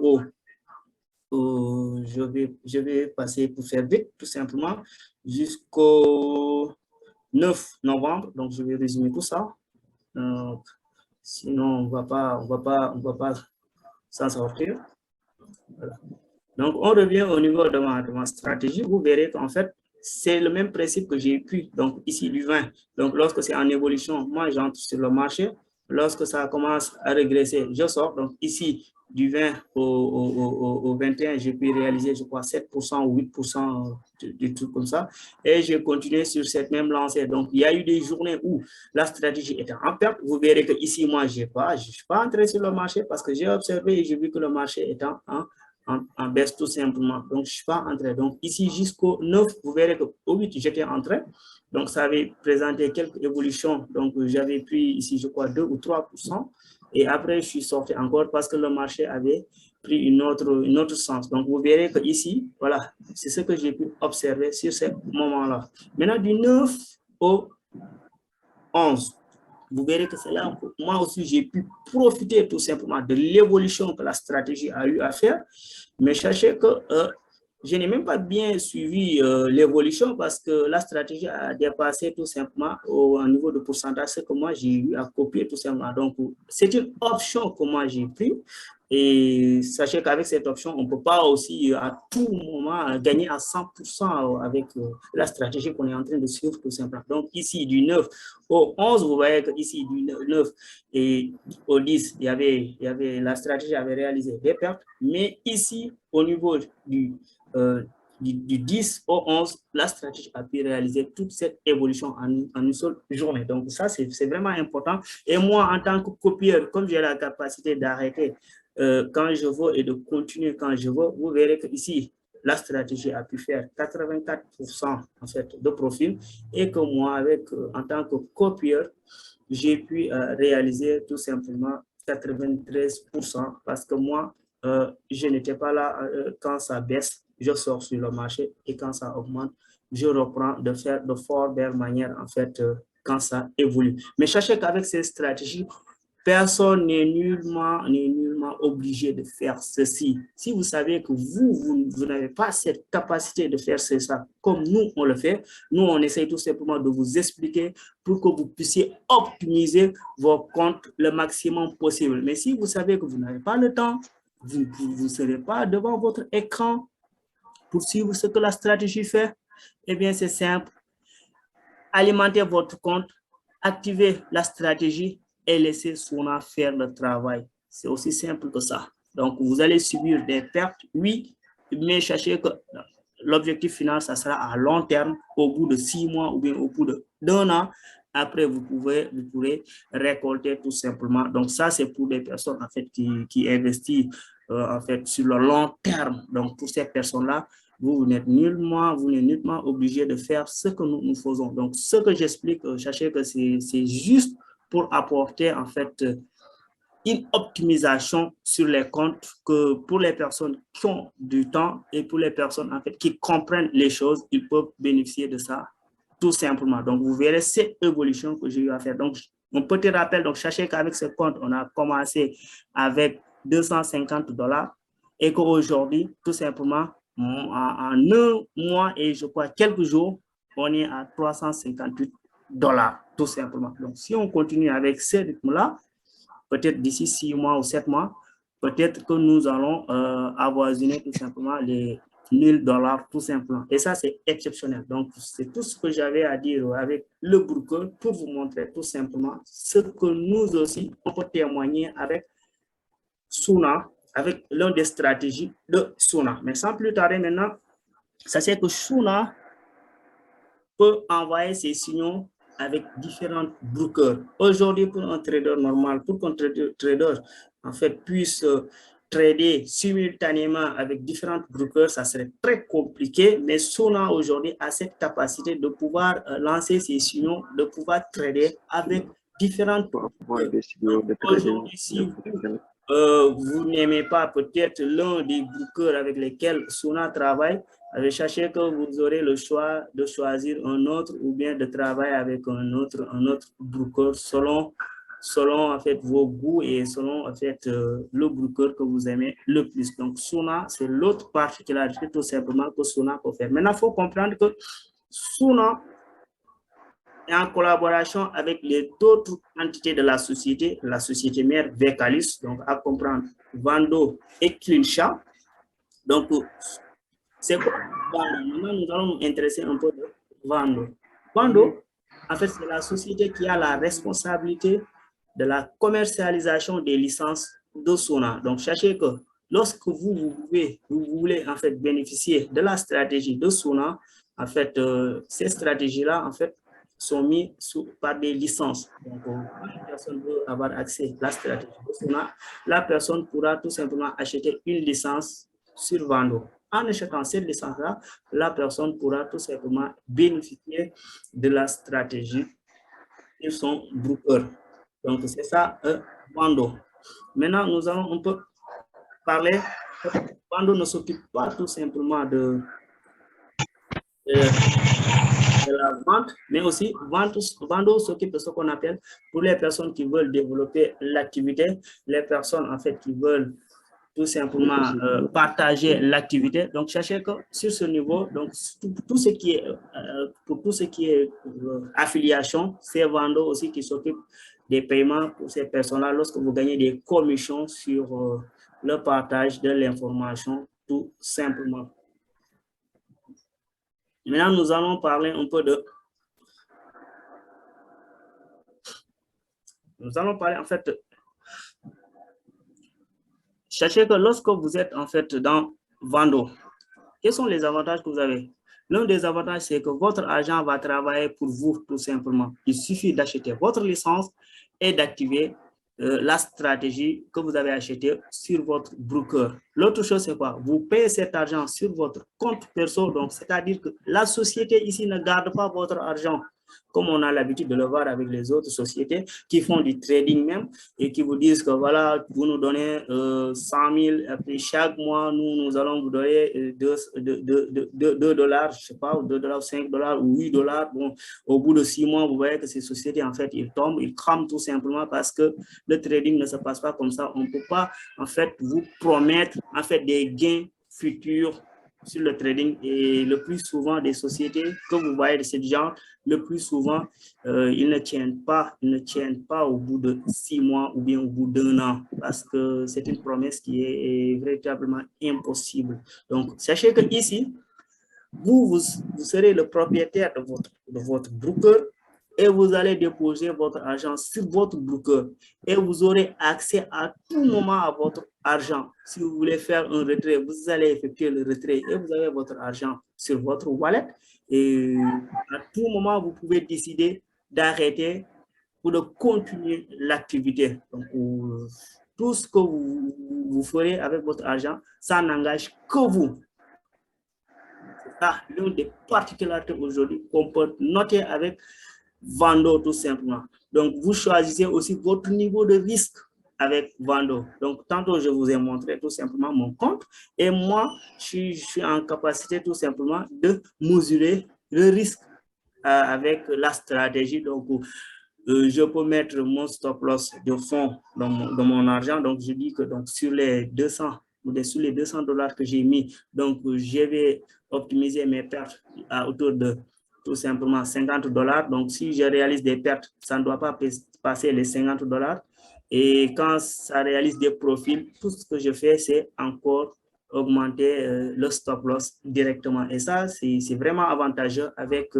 je vais passer pour faire vite, tout simplement, jusqu'au 9 novembre. Donc, je vais résumer tout ça. Sinon, on va pas s'en sortir. Voilà. Donc, on revient au niveau de ma stratégie. Vous verrez qu'en fait, c'est le même principe que j'ai pris, donc ici du 20. Donc, lorsque c'est en évolution, moi, j'entre sur le marché. Lorsque ça commence à régresser, je sors. Donc, ici, du 20 au 21, j'ai pu réaliser, je crois, 7% ou 8% de trucs comme ça. Et j'ai continué sur cette même lancée. Donc, il y a eu des journées où la stratégie était en perte. Vous verrez que ici, moi, je ne suis pas entré sur le marché parce que j'ai observé et j'ai vu que le marché était en baisse tout simplement. Donc, je ne suis pas entré. Donc, ici, jusqu'au 9, vous verrez qu'au 8, j'étais entré. Donc, ça avait présenté quelques évolutions. Donc, j'avais pris ici, je crois, 2 ou 3%. Et après, je suis sorti encore parce que le marché avait pris une autre sens. Donc, vous verrez que ici, voilà, c'est ce que j'ai pu observer sur ce moment-là. Maintenant, du 9 au 11, vous verrez que c'est là où moi aussi, j'ai pu profiter tout simplement de l'évolution que la stratégie a eu à faire. Mais sachez que je n'ai même pas bien suivi l'évolution parce que la stratégie a dépassé tout simplement au niveau de pourcentage ce que moi j'ai eu à copier tout simplement. Donc, c'est une option que moi j'ai pris. Et sachez qu'avec cette option, on ne peut pas aussi à tout moment gagner à 100% avec la stratégie qu'on est en train de suivre tout simplement. Donc, ici, du 9 au 11, vous voyez qu'ici, du 9 et au 10, la stratégie avait réalisé des pertes. Mais ici, au niveau du 10 au 11, la stratégie a pu réaliser toute cette évolution en une seule journée. Donc, ça, c'est vraiment important. Et moi, en tant que copieur, comme j'ai la capacité d'arrêter quand je veux et de continuer quand je veux, vous verrez qu'ici, la stratégie a pu faire 84% en fait, de profil et que moi, en tant que copieur, j'ai pu réaliser tout simplement 93% parce que moi, je n'étais pas là quand ça baisse, je sors sur le marché et quand ça augmente, je reprends de faire de fort belle manière en fait quand ça évolue. Mais sachez qu'avec ces stratégies, personne n'est nullement obligé de faire ceci. Si vous savez que vous n'avez pas cette capacité de faire ça comme nous, on le fait, nous, on essaye tout simplement de vous expliquer pour que vous puissiez optimiser vos comptes le maximum possible. Mais si vous savez que vous n'avez pas le temps, vous ne serez pas devant votre écran pour suivre ce que la stratégie fait, eh bien, c'est simple. Alimentez votre compte, activez la stratégie et laissez Suna faire le travail. C'est aussi simple que ça. Donc, vous allez subir des pertes, oui, mais sachez que l'objectif final, ça sera à long terme, au bout de 6 mois ou bien au bout d'un an. Après, vous pourrez récolter tout simplement. Donc, ça, c'est pour des personnes en fait, qui investissent en fait, sur le long terme. Donc, pour ces personnes-là, vous n'êtes nullement obligé de faire ce que nous faisons. Donc, ce que j'explique, sachez que c'est juste pour apporter en fait une optimisation sur les comptes que pour les personnes qui ont du temps et pour les personnes en fait qui comprennent les choses, ils peuvent bénéficier de ça tout simplement. Donc, vous verrez cette évolution que j'ai eu à faire. Donc, un petit rappel, donc sachez qu'avec ce compte, on a commencé avec $250 et qu'aujourd'hui, tout simplement, en un mois et je crois quelques jours, on est à $358 tout simplement. Donc, si on continue avec ce rythme-là, peut-être d'ici 6 mois ou 7 mois, peut-être que nous allons avoisiner tout simplement les $1000 tout simplement. Et ça, c'est exceptionnel. Donc, c'est tout ce que j'avais à dire avec le broker pour vous montrer tout simplement ce que nous aussi, on peut témoigner avec Suna, avec l'une des stratégies de Suna. Mais sans plus tarder maintenant, sachez que Suna peut envoyer ses signaux avec différents brokers. Aujourd'hui, pour un trader normal, pour qu'un trader en fait, puisse trader simultanément avec différents brokers, ça serait très compliqué, mais Suna aujourd'hui a cette capacité de pouvoir lancer ses signaux, de pouvoir trader avec différentes brokers. Aujourd'hui, si vous n'aimez pas peut-être l'un des brokers avec lesquels Suna travaille, sachez que vous aurez le choix de choisir un autre ou bien de travailler avec un autre broker selon en fait vos goûts et selon en fait le broker que vous aimez le plus. Donc Suna, c'est l'autre particularité tout simplement que Suna peut faire. Maintenant, il faut comprendre que Suna est en collaboration avec les autres entités de la société mère Vercalis, donc à comprendre Vando et Clinsha. Donc C'est quoi Vando? Maintenant, nous allons nous intéresser un peu de Vando. Vando, en fait, c'est la société qui a la responsabilité de la commercialisation des licences de Sona. Donc, sachez que lorsque vous voulez en fait bénéficier de la stratégie de Sona, en fait, ces stratégies-là, en fait, sont mises par des licences. Donc, quand une personne veut avoir accès à la stratégie de Sona, la personne pourra tout simplement acheter une licence sur Vando. En achetant cette licence-là, la personne pourra tout simplement bénéficier de la stratégie de son broker. Donc, c'est ça, Vando. Maintenant, nous allons un peu parler. Vando ne s'occupe pas tout simplement de la vente, mais aussi Vando s'occupe de ce qu'on appelle pour les personnes qui veulent développer l'activité, les personnes en fait qui veulent tout simplement partager l'activité. Donc, sachez que sur ce niveau, donc, tout ce qui est, pour tout ce qui est affiliation, c'est Vando aussi qui s'occupe des paiements pour ces personnes-là lorsque vous gagnez des commissions sur le partage de l'information, tout simplement. Maintenant, nous allons parler un peu de... Nous allons parler en fait... Sachez que lorsque vous êtes en fait dans Vando, quels sont les avantages que vous avez? L'un des avantages, c'est que votre agent va travailler pour vous, tout simplement. Il suffit d'acheter votre licence et d'activer la stratégie que vous avez achetée sur votre broker. L'autre chose, c'est quoi? Vous payez cet argent sur votre compte perso, donc c'est-à-dire que la société ici ne garde pas votre argent, comme on a l'habitude de le voir avec les autres sociétés qui font du trading même et qui vous disent que voilà, vous nous donnez 100 000, et puis chaque mois, nous allons vous donner 2 $, je sais pas, ou 2 $, 5 $ ou 8 $. Bon, au bout de 6 mois, vous voyez que ces sociétés, en fait, ils tombent, ils crament tout simplement parce que le trading ne se passe pas comme ça. On ne peut pas, en fait, vous promettre, en fait, des gains futurs sur le trading, et le plus souvent des sociétés que vous voyez de ce genre, le plus souvent, ils ne tiennent pas au bout de 6 mois ou bien au bout d'1 an, parce que c'est une promesse qui est véritablement impossible. Donc, sachez que ici, vous serez le propriétaire de votre broker et vous allez déposer votre argent sur votre broker et vous aurez accès à tout moment à votre argent. Si vous voulez faire un retrait, vous allez effectuer le retrait et vous avez votre argent sur votre wallet, et à tout moment, vous pouvez décider d'arrêter ou de continuer l'activité. Donc, tout ce que vous ferez avec votre argent, ça n'engage que vous. C'est l'une des particularités aujourd'hui qu'on peut noter avec Vando, tout simplement. Donc, vous choisissez aussi votre niveau de risque avec Vando. Donc, tantôt, je vous ai montré tout simplement mon compte et moi, je suis en capacité tout simplement de mesurer le risque avec la stratégie. Donc, je peux mettre mon stop loss de fond dans mon argent. Donc, je dis que donc, sur les 200 $ que j'ai mis, donc je vais optimiser mes pertes à autour de tout simplement 50 $. Donc, si je réalise des pertes, ça ne doit pas passer les 50 $. Et quand ça réalise des profits, tout ce que je fais, c'est encore augmenter le stop loss directement. Et ça, c'est vraiment avantageux avec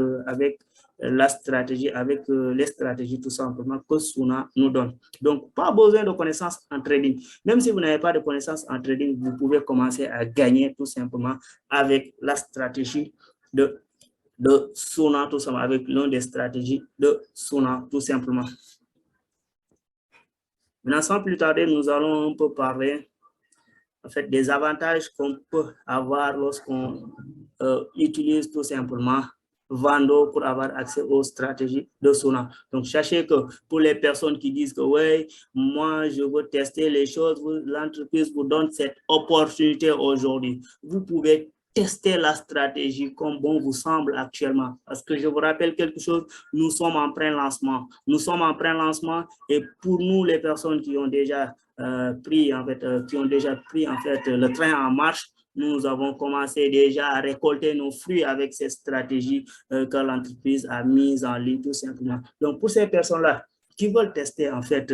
la stratégie, avec les stratégies tout simplement que Sona nous donne. Donc, pas besoin de connaissances en trading. Même si vous n'avez pas de connaissances en trading, vous pouvez commencer à gagner tout simplement avec la stratégie de Sona, tout simplement, avec l'une des stratégies de Sona, tout simplement. Maintenant, sans plus tarder, nous allons un peu parler en fait des avantages qu'on peut avoir lorsqu'on utilise tout simplement Vando pour avoir accès aux stratégies de Sona. Donc, sachez que pour les personnes qui disent que ouais, moi, je veux tester les choses, l'entreprise vous donne cette opportunité aujourd'hui. Vous pouvez tester la stratégie comme bon vous semble actuellement. Parce que je vous rappelle quelque chose, nous sommes en pré-lancement. Nous sommes en pré-lancement et pour nous, les personnes qui ont déjà pris le train en marche, nous avons commencé déjà à récolter nos fruits avec ces stratégies que l'entreprise a mises en ligne tout simplement. Donc, pour ces personnes-là qui veulent tester en fait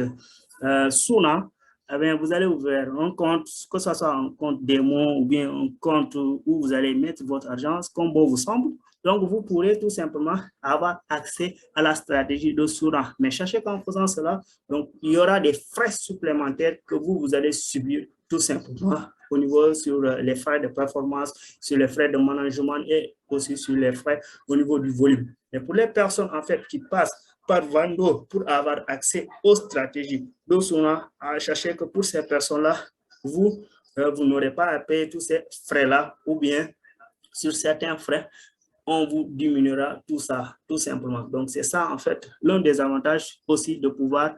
Sona, eh bien, vous allez ouvrir un compte, que ce soit un compte démo ou bien un compte où vous allez mettre votre argent comme bon vous semble. Donc, vous pourrez tout simplement avoir accès à la stratégie de Suna. Mais sachez qu'en faisant cela, donc, il y aura des frais supplémentaires que vous allez subir tout simplement au niveau sur les frais de performance, sur les frais de management et aussi sur les frais au niveau du volume. Et pour les personnes en fait qui passent par Vando pour avoir accès aux stratégies de Suna, sachez que pour ces personnes-là, vous n'aurez pas à payer tous ces frais-là ou bien sur certains frais, on vous diminuera tout ça, tout simplement. Donc, c'est ça, en fait, l'un des avantages aussi de pouvoir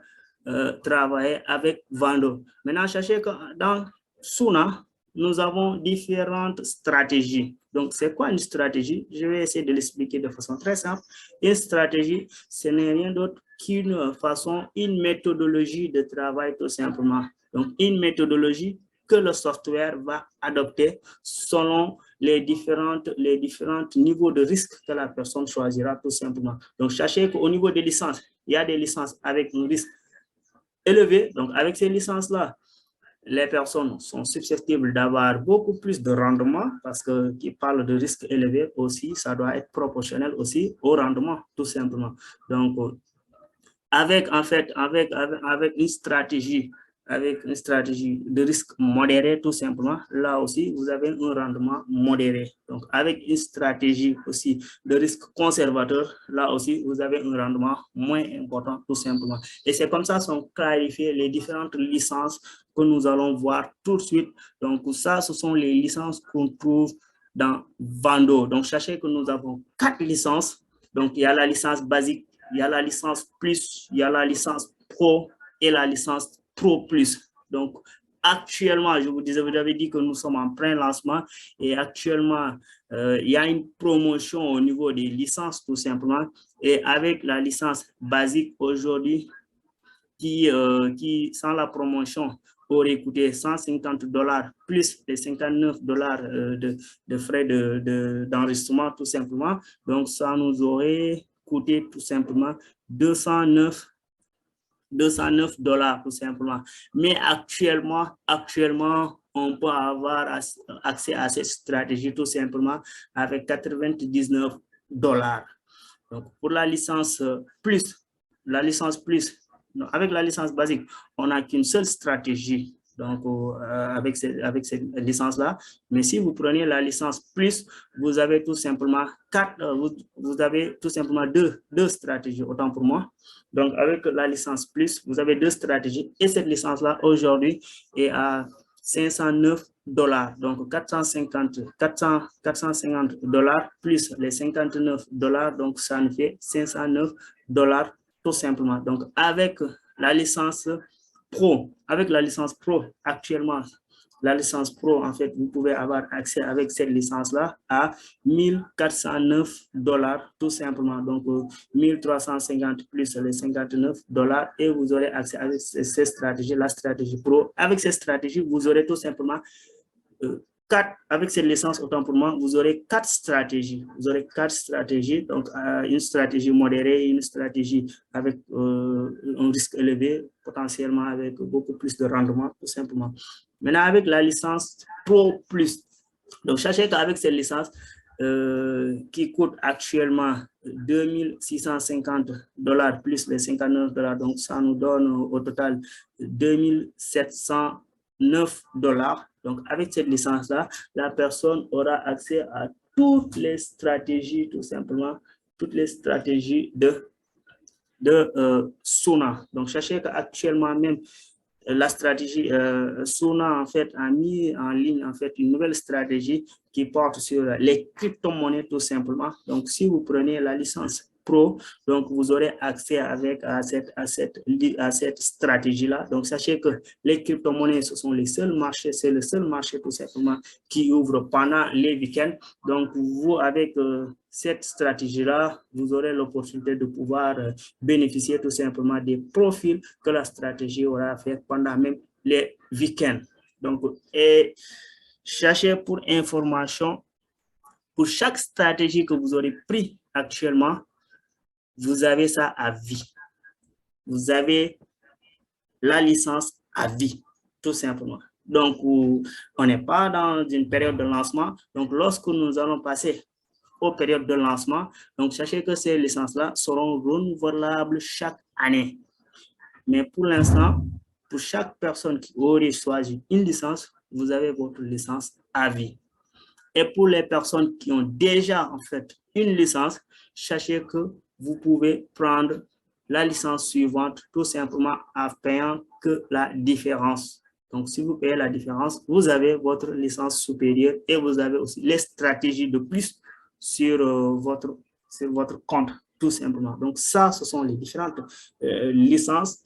travailler avec Vando. Maintenant, sachez que dans Suna, nous avons différentes stratégies. Donc, c'est quoi une stratégie? Je vais essayer de l'expliquer de façon très simple. Une stratégie, ce n'est rien d'autre qu'une façon, une méthodologie de travail, tout simplement. Donc, une méthodologie que le software va adopter selon les différents niveaux de risque que la personne choisira tout simplement. Donc, sachez qu'au niveau des licences, il y a des licences avec un risque élevé. Donc, avec ces licences-là, les personnes sont susceptibles d'avoir beaucoup plus de rendement parce que qui parle de risque élevé aussi, ça doit être proportionnel aussi au rendement tout simplement. Donc, avec une stratégie de risque modéré, tout simplement, là aussi, vous avez un rendement modéré. Donc, avec une stratégie aussi de risque conservateur, là aussi, vous avez un rendement moins important, tout simplement. Et c'est comme ça sont clarifiées les différentes licences que nous allons voir tout de suite. Donc, ça, ce sont les licences qu'on trouve dans Vando. Donc, sachez que nous avons 4 licences. Donc, il y a la licence basique, il y a la licence plus, il y a la licence pro et la licence pro plus. Donc, actuellement, je vous disais, vous avez dit que nous sommes en plein lancement et actuellement, il y a une promotion au niveau des licences tout simplement. Et avec la licence basique aujourd'hui, qui, sans la promotion, aurait coûté $150 plus les $59 de frais d'enregistrement tout simplement. Donc, ça nous aurait coûté tout simplement $209 tout simplement. Mais actuellement, on peut avoir accès à cette stratégie tout simplement avec $99. Donc, pour la licence plus, avec la licence basique, on n'a qu'une seule stratégie. Donc, avec cette licence-là. Mais si vous prenez la licence plus, vous avez tout simplement deux stratégies, autant pour moi. Donc, avec la licence plus, vous avez deux stratégies. Et cette licence-là, aujourd'hui, est à $509. Donc, $450 plus les $59. Donc, ça nous fait $509 tout simplement. Donc, avec la licence pro, actuellement, la licence pro, en fait, vous pouvez avoir accès avec cette licence-là à $1,409 tout simplement. Donc, 1,350 plus les $59 et vous aurez accès avec cette stratégie, la stratégie pro. Avec cette stratégie, vous aurez tout simplement avec cette licence, autant pour moi, vous aurez 4 stratégies. Vous aurez 4 stratégies, donc une stratégie modérée, une stratégie avec un risque élevé, potentiellement avec beaucoup plus de rendement, tout simplement. Maintenant, avec la licence Pro Plus, donc sachez qu'avec cette licence qui coûte actuellement $2,650 plus les $59, donc ça nous donne au total $2,709. Donc, avec cette licence-là, la personne aura accès à toutes les stratégies, tout simplement, toutes les stratégies de Suna. Donc, sachez qu'actuellement même, la stratégie Suna, en fait, a mis en ligne, en fait, une nouvelle stratégie qui porte sur les crypto-monnaies, tout simplement. Donc, si vous prenez la licence Pro, donc vous aurez accès à cette stratégie-là. Donc, sachez que les crypto-monnaies, ce sont les seuls marchés, c'est le seul marché tout simplement qui ouvre pendant les week-ends. Donc, vous, avec cette stratégie-là, vous aurez l'opportunité de pouvoir bénéficier tout simplement des profils que la stratégie aura fait pendant même les week-ends. Donc, et cherchez pour information, pour chaque stratégie que vous aurez pris actuellement, vous avez ça à vie. Vous avez la licence à vie. tout simplement. Donc, on n'est pas dans une période de lancement. Donc, lorsque nous allons passer aux périodes de lancement, donc sachez que ces licences-là seront renouvelables chaque année. Mais pour l'instant, pour chaque personne qui aurait choisi une licence, vous avez votre licence à vie. Et pour les personnes qui ont déjà en fait une licence, sachez que vous pouvez prendre la licence suivante tout simplement en payant que la différence. Donc, si vous payez la différence, vous avez votre licence supérieure et vous avez aussi les stratégies de plus sur votre compte, tout simplement. Donc, ça, ce sont les différentes licences.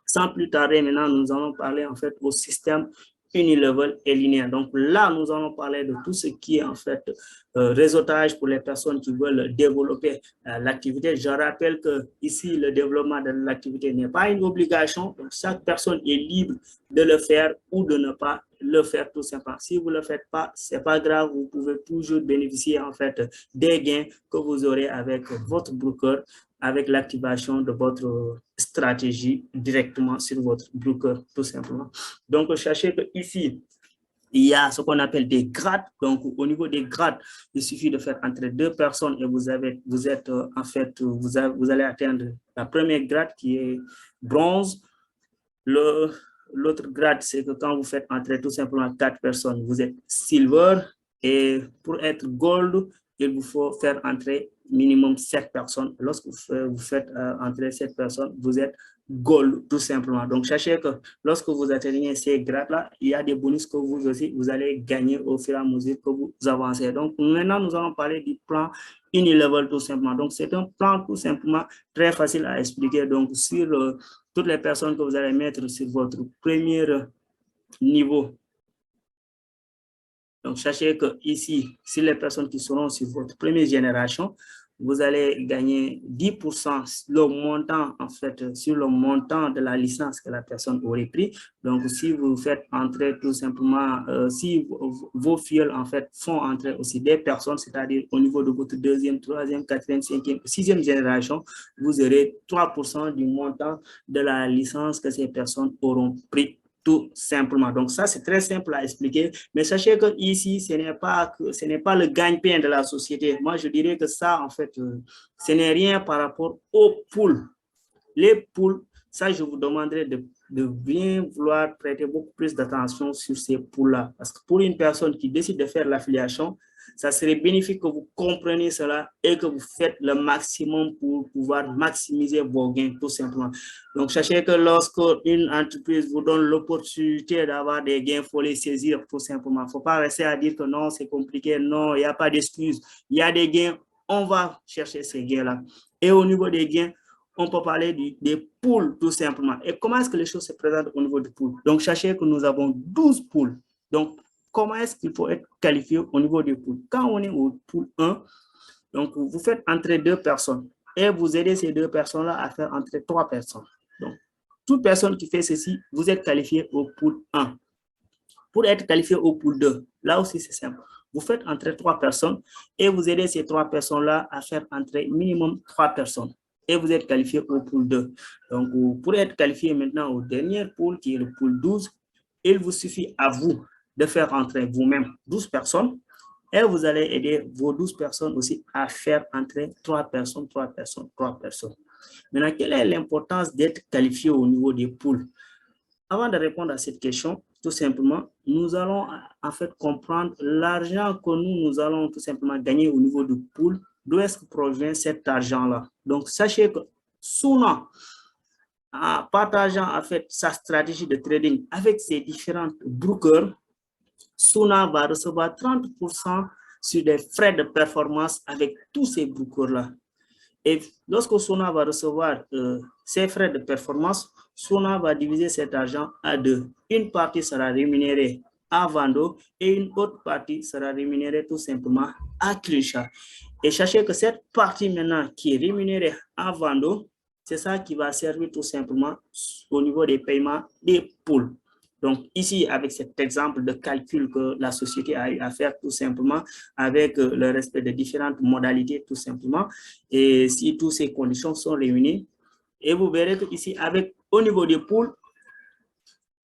Sans plus tarder, maintenant, nous allons parler en fait au système unilevel et linéaire. Donc là, nous allons parler de tout ce qui est en fait réseautage pour les personnes qui veulent développer l'activité. Je rappelle que ici, le développement de l'activité n'est pas une obligation. Donc chaque personne est libre de le faire ou de ne pas le faire tout simplement. Si vous ne le faites pas, ce n'est pas grave. Vous pouvez toujours bénéficier en fait des gains que vous aurez avec votre broker, avec l'activation de votre stratégie directement sur votre broker, tout simplement. Donc, sachez qu'ici, il y a ce qu'on appelle des grades. Donc, au niveau des grades, il suffit de faire entrer 2 personnes et vous allez atteindre la première grade qui est bronze. L'autre grade, c'est que quand vous faites entrer tout simplement 4 personnes, vous êtes silver. Et pour être gold, il vous faut faire entrer minimum 7 personnes. Lorsque vous faites entrer 7 personnes, vous êtes gold tout simplement. Donc, sachez que lorsque vous atteignez ces grades-là, il y a des bonus que vous aussi, vous allez gagner au fur et à mesure que vous avancez. Donc, maintenant, nous allons parler du plan Unilevel tout simplement. Donc, c'est un plan tout simplement très facile à expliquer. Donc, sur toutes les personnes que vous allez mettre sur votre premier niveau. Donc, sachez que ici, si les personnes qui seront sur votre première génération, vous allez gagner 10% le montant, en fait, sur le montant de la licence que la personne aurait pris. Donc, si vous faites entrer tout simplement, si vos filles, en fait, font entrer aussi des personnes, c'est-à-dire au niveau de votre deuxième, troisième, quatrième, cinquième, sixième génération, vous aurez 3% du montant de la licence que ces personnes auront pris. Tout simplement. Donc, ça, c'est très simple à expliquer. Mais sachez que ici, ce n'est pas le gagne-pain de la société. Moi, je dirais que ça, en fait, ce n'est rien par rapport aux poules. Les poules, ça, je vous demanderai de bien vouloir prêter beaucoup plus d'attention sur ces poules-là. Parce que pour une personne qui décide de faire l'affiliation, ça serait bénéfique que vous compreniez cela et que vous faites le maximum pour pouvoir maximiser vos gains, tout simplement. Donc, sachez que lorsque une entreprise vous donne l'opportunité d'avoir des gains, il faut les saisir, tout simplement. Il ne faut pas rester à dire que non, c'est compliqué, non, il n'y a pas d'excuses. Il y a des gains, on va chercher ces gains-là. Et au niveau des gains, on peut parler des poules, tout simplement. Et comment est-ce que les choses se présentent au niveau des poules? Donc, sachez que nous avons 12 poules. Donc, comment est-ce qu'il faut être qualifié au niveau des poules? Quand on est au pool 1, donc vous faites entrer 2 personnes et vous aidez ces 2 personnes-là à faire entrer 3 personnes. Donc, toute personne qui fait ceci, vous êtes qualifié au pool 1. Pour être qualifié au pool 2, là aussi c'est simple. Vous faites entrer 3 personnes et vous aidez ces 3 personnes-là à faire entrer minimum 3 personnes. Et vous êtes qualifié au pool 2. Donc, pour être qualifié maintenant au dernier pool, qui est le pool 12, il vous suffit à vous de faire entrer vous-même 12 personnes et vous allez aider vos 12 personnes aussi à faire entrer 3 personnes, 3 personnes, 3 personnes. Maintenant, quelle est l'importance d'être qualifié au niveau des pools? Avant de répondre à cette question, tout simplement, nous allons en fait comprendre l'argent que nous allons tout simplement gagner au niveau du pool. D'où est-ce que provient cet argent-là? Donc, sachez que Suna, en partageant en fait sa stratégie de trading avec ses différents brokers, Suna va recevoir 30% sur des frais de performance avec tous ces brokers-là. Et lorsque Suna va recevoir ces frais de performance, Suna va diviser cet argent à 2. Une partie sera rémunérée à Vando et une autre partie sera rémunérée tout simplement à Clichat. Et sachez que cette partie maintenant qui est rémunérée à Vando, c'est ça qui va servir tout simplement au niveau des paiements des pools. Donc ici, avec cet exemple de calcul que la société a eu à faire tout simplement, avec le respect de différentes modalités tout simplement, et si toutes ces conditions sont réunies, et vous verrez que ici, au niveau des pools,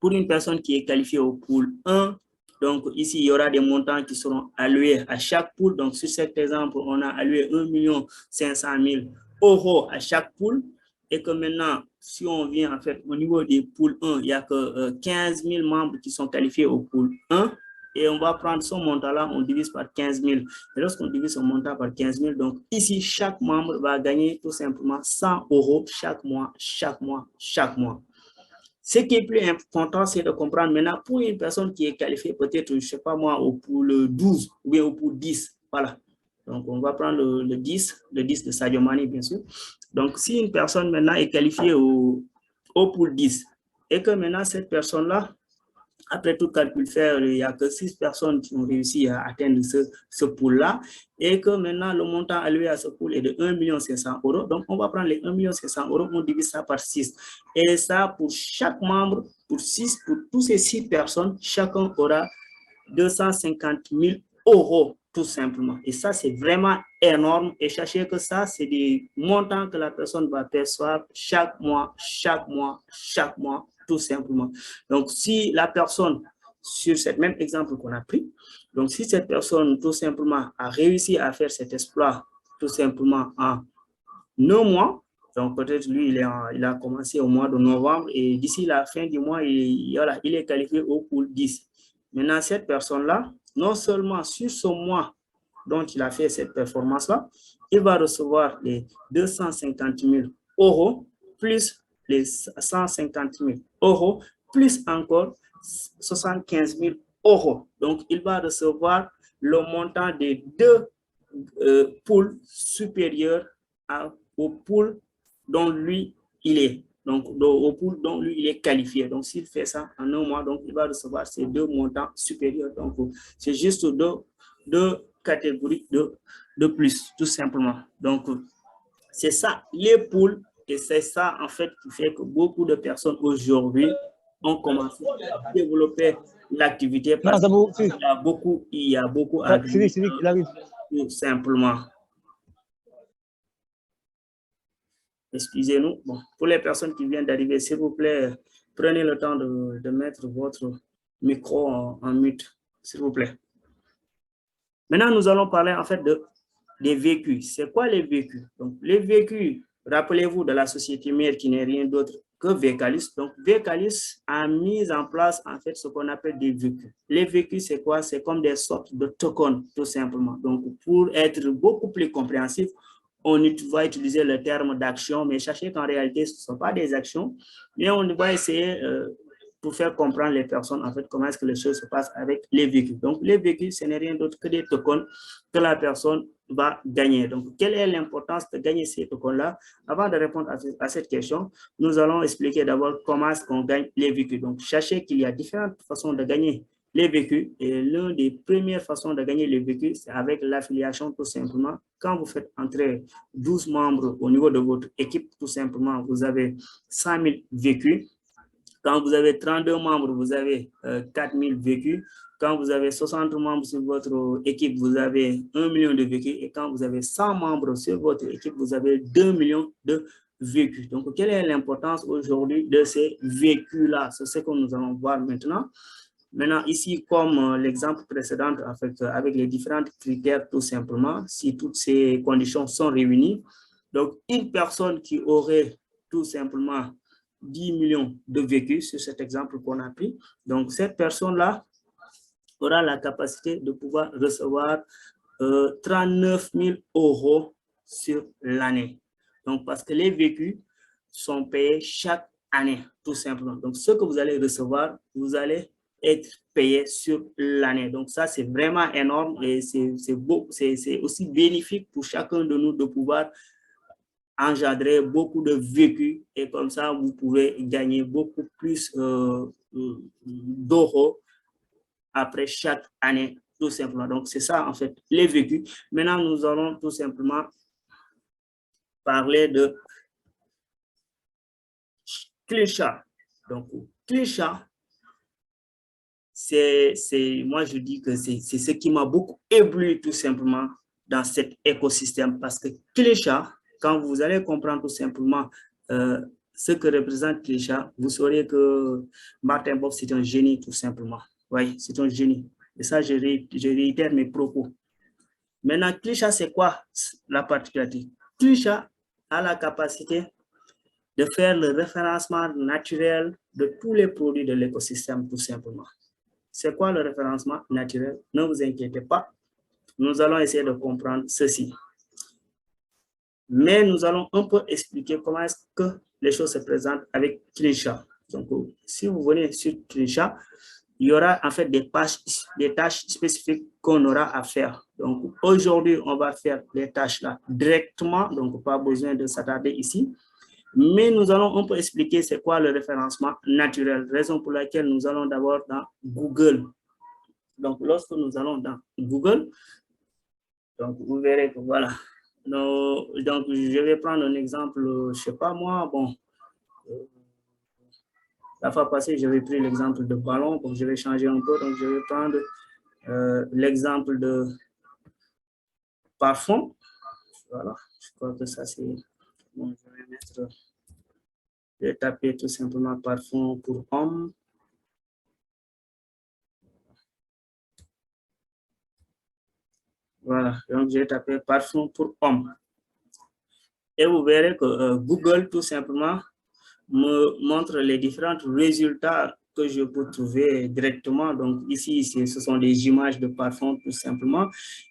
pour une personne qui est qualifiée au pool 1, donc ici, il y aura des montants qui seront alloués à chaque pool. Donc, sur cet exemple, on a alloué 1 500 000 € à chaque pool. Et que maintenant, si on vient en fait au niveau des pools 1, il n'y a que 15 000 membres qui sont qualifiés au pool 1. Et on va prendre ce montant-là, on divise par 15 000. Et lorsqu'on divise son montant par 15 000, donc ici, chaque membre va gagner tout simplement 100 € chaque mois, chaque mois, chaque mois. Ce qui est plus important, c'est de comprendre maintenant pour une personne qui est qualifiée peut-être, je ne sais pas moi, au pool 12 ou bien au pool 10. Voilà. Donc, on va prendre le 10 de Sadio Mané, bien sûr. Donc, si une personne maintenant est qualifiée au pool 10 et que maintenant cette personne-là, après tout calcul faire, il n'y a que 6 personnes qui ont réussi à atteindre ce pool-là et que maintenant le montant alloué à ce pool est de 1 500 000 €. Donc, on va prendre les 1 500 000 €, on divise ça par 6. Et ça, pour chaque membre, pour tous ces 6 personnes, chacun aura 250 000 € tout simplement. Et ça, c'est vraiment énorme. Et sachez que ça, c'est des montants que la personne va percevoir chaque mois, chaque mois, chaque mois, tout simplement. Donc, si la personne, sur cet même exemple qu'on a pris, donc si cette personne, tout simplement, a réussi à faire cet exploit, tout simplement, en 1 mois, donc peut-être lui, il a commencé au mois de novembre et d'ici la fin du mois, il est qualifié au pool 10. Maintenant, cette personne-là, non seulement sur ce mois dont il a fait cette performance-là, il va recevoir les 250 000 € plus les 150 000 €, plus encore 75 000 €. Donc, il va recevoir le montant des 2 pools supérieurs au pool dont lui, il est. Donc, au pool dont lui, il est qualifié. Donc, s'il fait ça en 1 mois, donc il va recevoir ces 2 montants supérieurs. Donc, c'est juste deux catégories de plus, tout simplement. Donc, c'est ça, les pools, et c'est ça, en fait, qui fait que beaucoup de personnes aujourd'hui ont commencé à développer l'activité parce qu'il y a beaucoup à gagner, tout simplement. Excusez-nous. Bon, pour les personnes qui viennent d'arriver, s'il vous plaît, prenez le temps de mettre votre micro en mute, s'il vous plaît. Maintenant, nous allons parler en fait des vécus. C'est quoi les vécus? Donc, les vécus, rappelez-vous de la société mère qui n'est rien d'autre que Vécalis. Donc, Vécalis a mis en place en fait ce qu'on appelle des vécus. Les vécus, c'est quoi? C'est comme des sortes de tokens, tout simplement. Donc, pour être beaucoup plus compréhensif, on va utiliser le terme d'action, mais sachez qu'en réalité, ce ne sont pas des actions, mais on va essayer pour faire comprendre les personnes, en fait, comment est-ce que les choses se passent avec les véhicules. Donc, les véhicules, ce n'est rien d'autre que des tokens que la personne va gagner. Donc, quelle est l'importance de gagner ces tokens-là? Avant de répondre à cette question, nous allons expliquer d'abord comment est-ce qu'on gagne les véhicules. Donc, sachez qu'il y a différentes façons de gagner les véhicules. Et l'une des premières façons de gagner les véhicules, c'est avec l'affiliation, tout simplement. Quand vous faites entrer 12 membres au niveau de votre équipe, tout simplement, vous avez 100 000 véhicules. Quand vous avez 32 membres, vous avez 4 000 véhicules. Quand vous avez 60 membres sur votre équipe, vous avez 1 million de véhicules. Et quand vous avez 100 membres sur votre équipe, vous avez 2 millions de véhicules. Donc, quelle est l'importance aujourd'hui de ces véhicules-là? C'est ce que nous allons voir maintenant. Maintenant, ici, comme l'exemple précédent, en fait, avec les différents critères, tout simplement, si toutes ces conditions sont réunies, donc une personne qui aurait tout simplement 10 millions de véhicules, sur cet exemple qu'on a pris, donc cette personne-là aura la capacité de pouvoir recevoir 39 000 € sur l'année. Donc, parce que les véhicules sont payés chaque année, tout simplement. Donc, ce que vous allez recevoir, vous allez être payé sur l'année. Donc, ça, c'est vraiment énorme et c'est aussi bénéfique pour chacun de nous de pouvoir engendrer beaucoup de véhicules et comme ça, vous pouvez gagner beaucoup plus d'euros après chaque année, tout simplement. Donc, c'est ça, en fait, les véhicules. Maintenant, nous allons tout simplement parler de Clichat. Donc, Clichat, moi, je dis que c'est ce qui m'a beaucoup ébloui, tout simplement, dans cet écosystème. Parce que Clichat, quand vous allez comprendre tout simplement ce que représente Clichat, vous saurez que Martin Bob, c'est un génie tout simplement. Oui, c'est un génie. Et ça, je réitère mes propos. Maintenant, Clichat, c'est quoi la particularité? Clichat a la capacité de faire le référencement naturel de tous les produits de l'écosystème, tout simplement. C'est quoi le référencement naturel? Ne vous inquiétez pas. Nous allons essayer de comprendre ceci. Mais nous allons un peu expliquer comment est-ce que les choses se présentent avec Clichat. Donc, si vous venez sur Clichat, il y aura en fait des tâches spécifiques qu'on aura à faire. Donc, aujourd'hui, on va faire les tâches là directement, donc pas besoin de s'attarder ici. Mais nous allons un peu expliquer c'est quoi le référencement naturel, raison pour laquelle nous allons d'abord dans Google. Donc, lorsque nous allons dans Google, donc vous verrez que voilà. Donc, je vais prendre un exemple, je ne sais pas moi, bon, la fois passée, j'avais pris l'exemple de ballon, donc je vais changer un peu, donc je vais prendre l'exemple de parfum. Voilà, je crois que ça c'est bon, je vais taper tout simplement parfum pour homme. Voilà, donc j'ai tapé parfum pour homme. Et vous verrez que Google, tout simplement, me montre les différents résultats que je peux trouver directement. Donc ici, ce sont des images de parfum, tout simplement.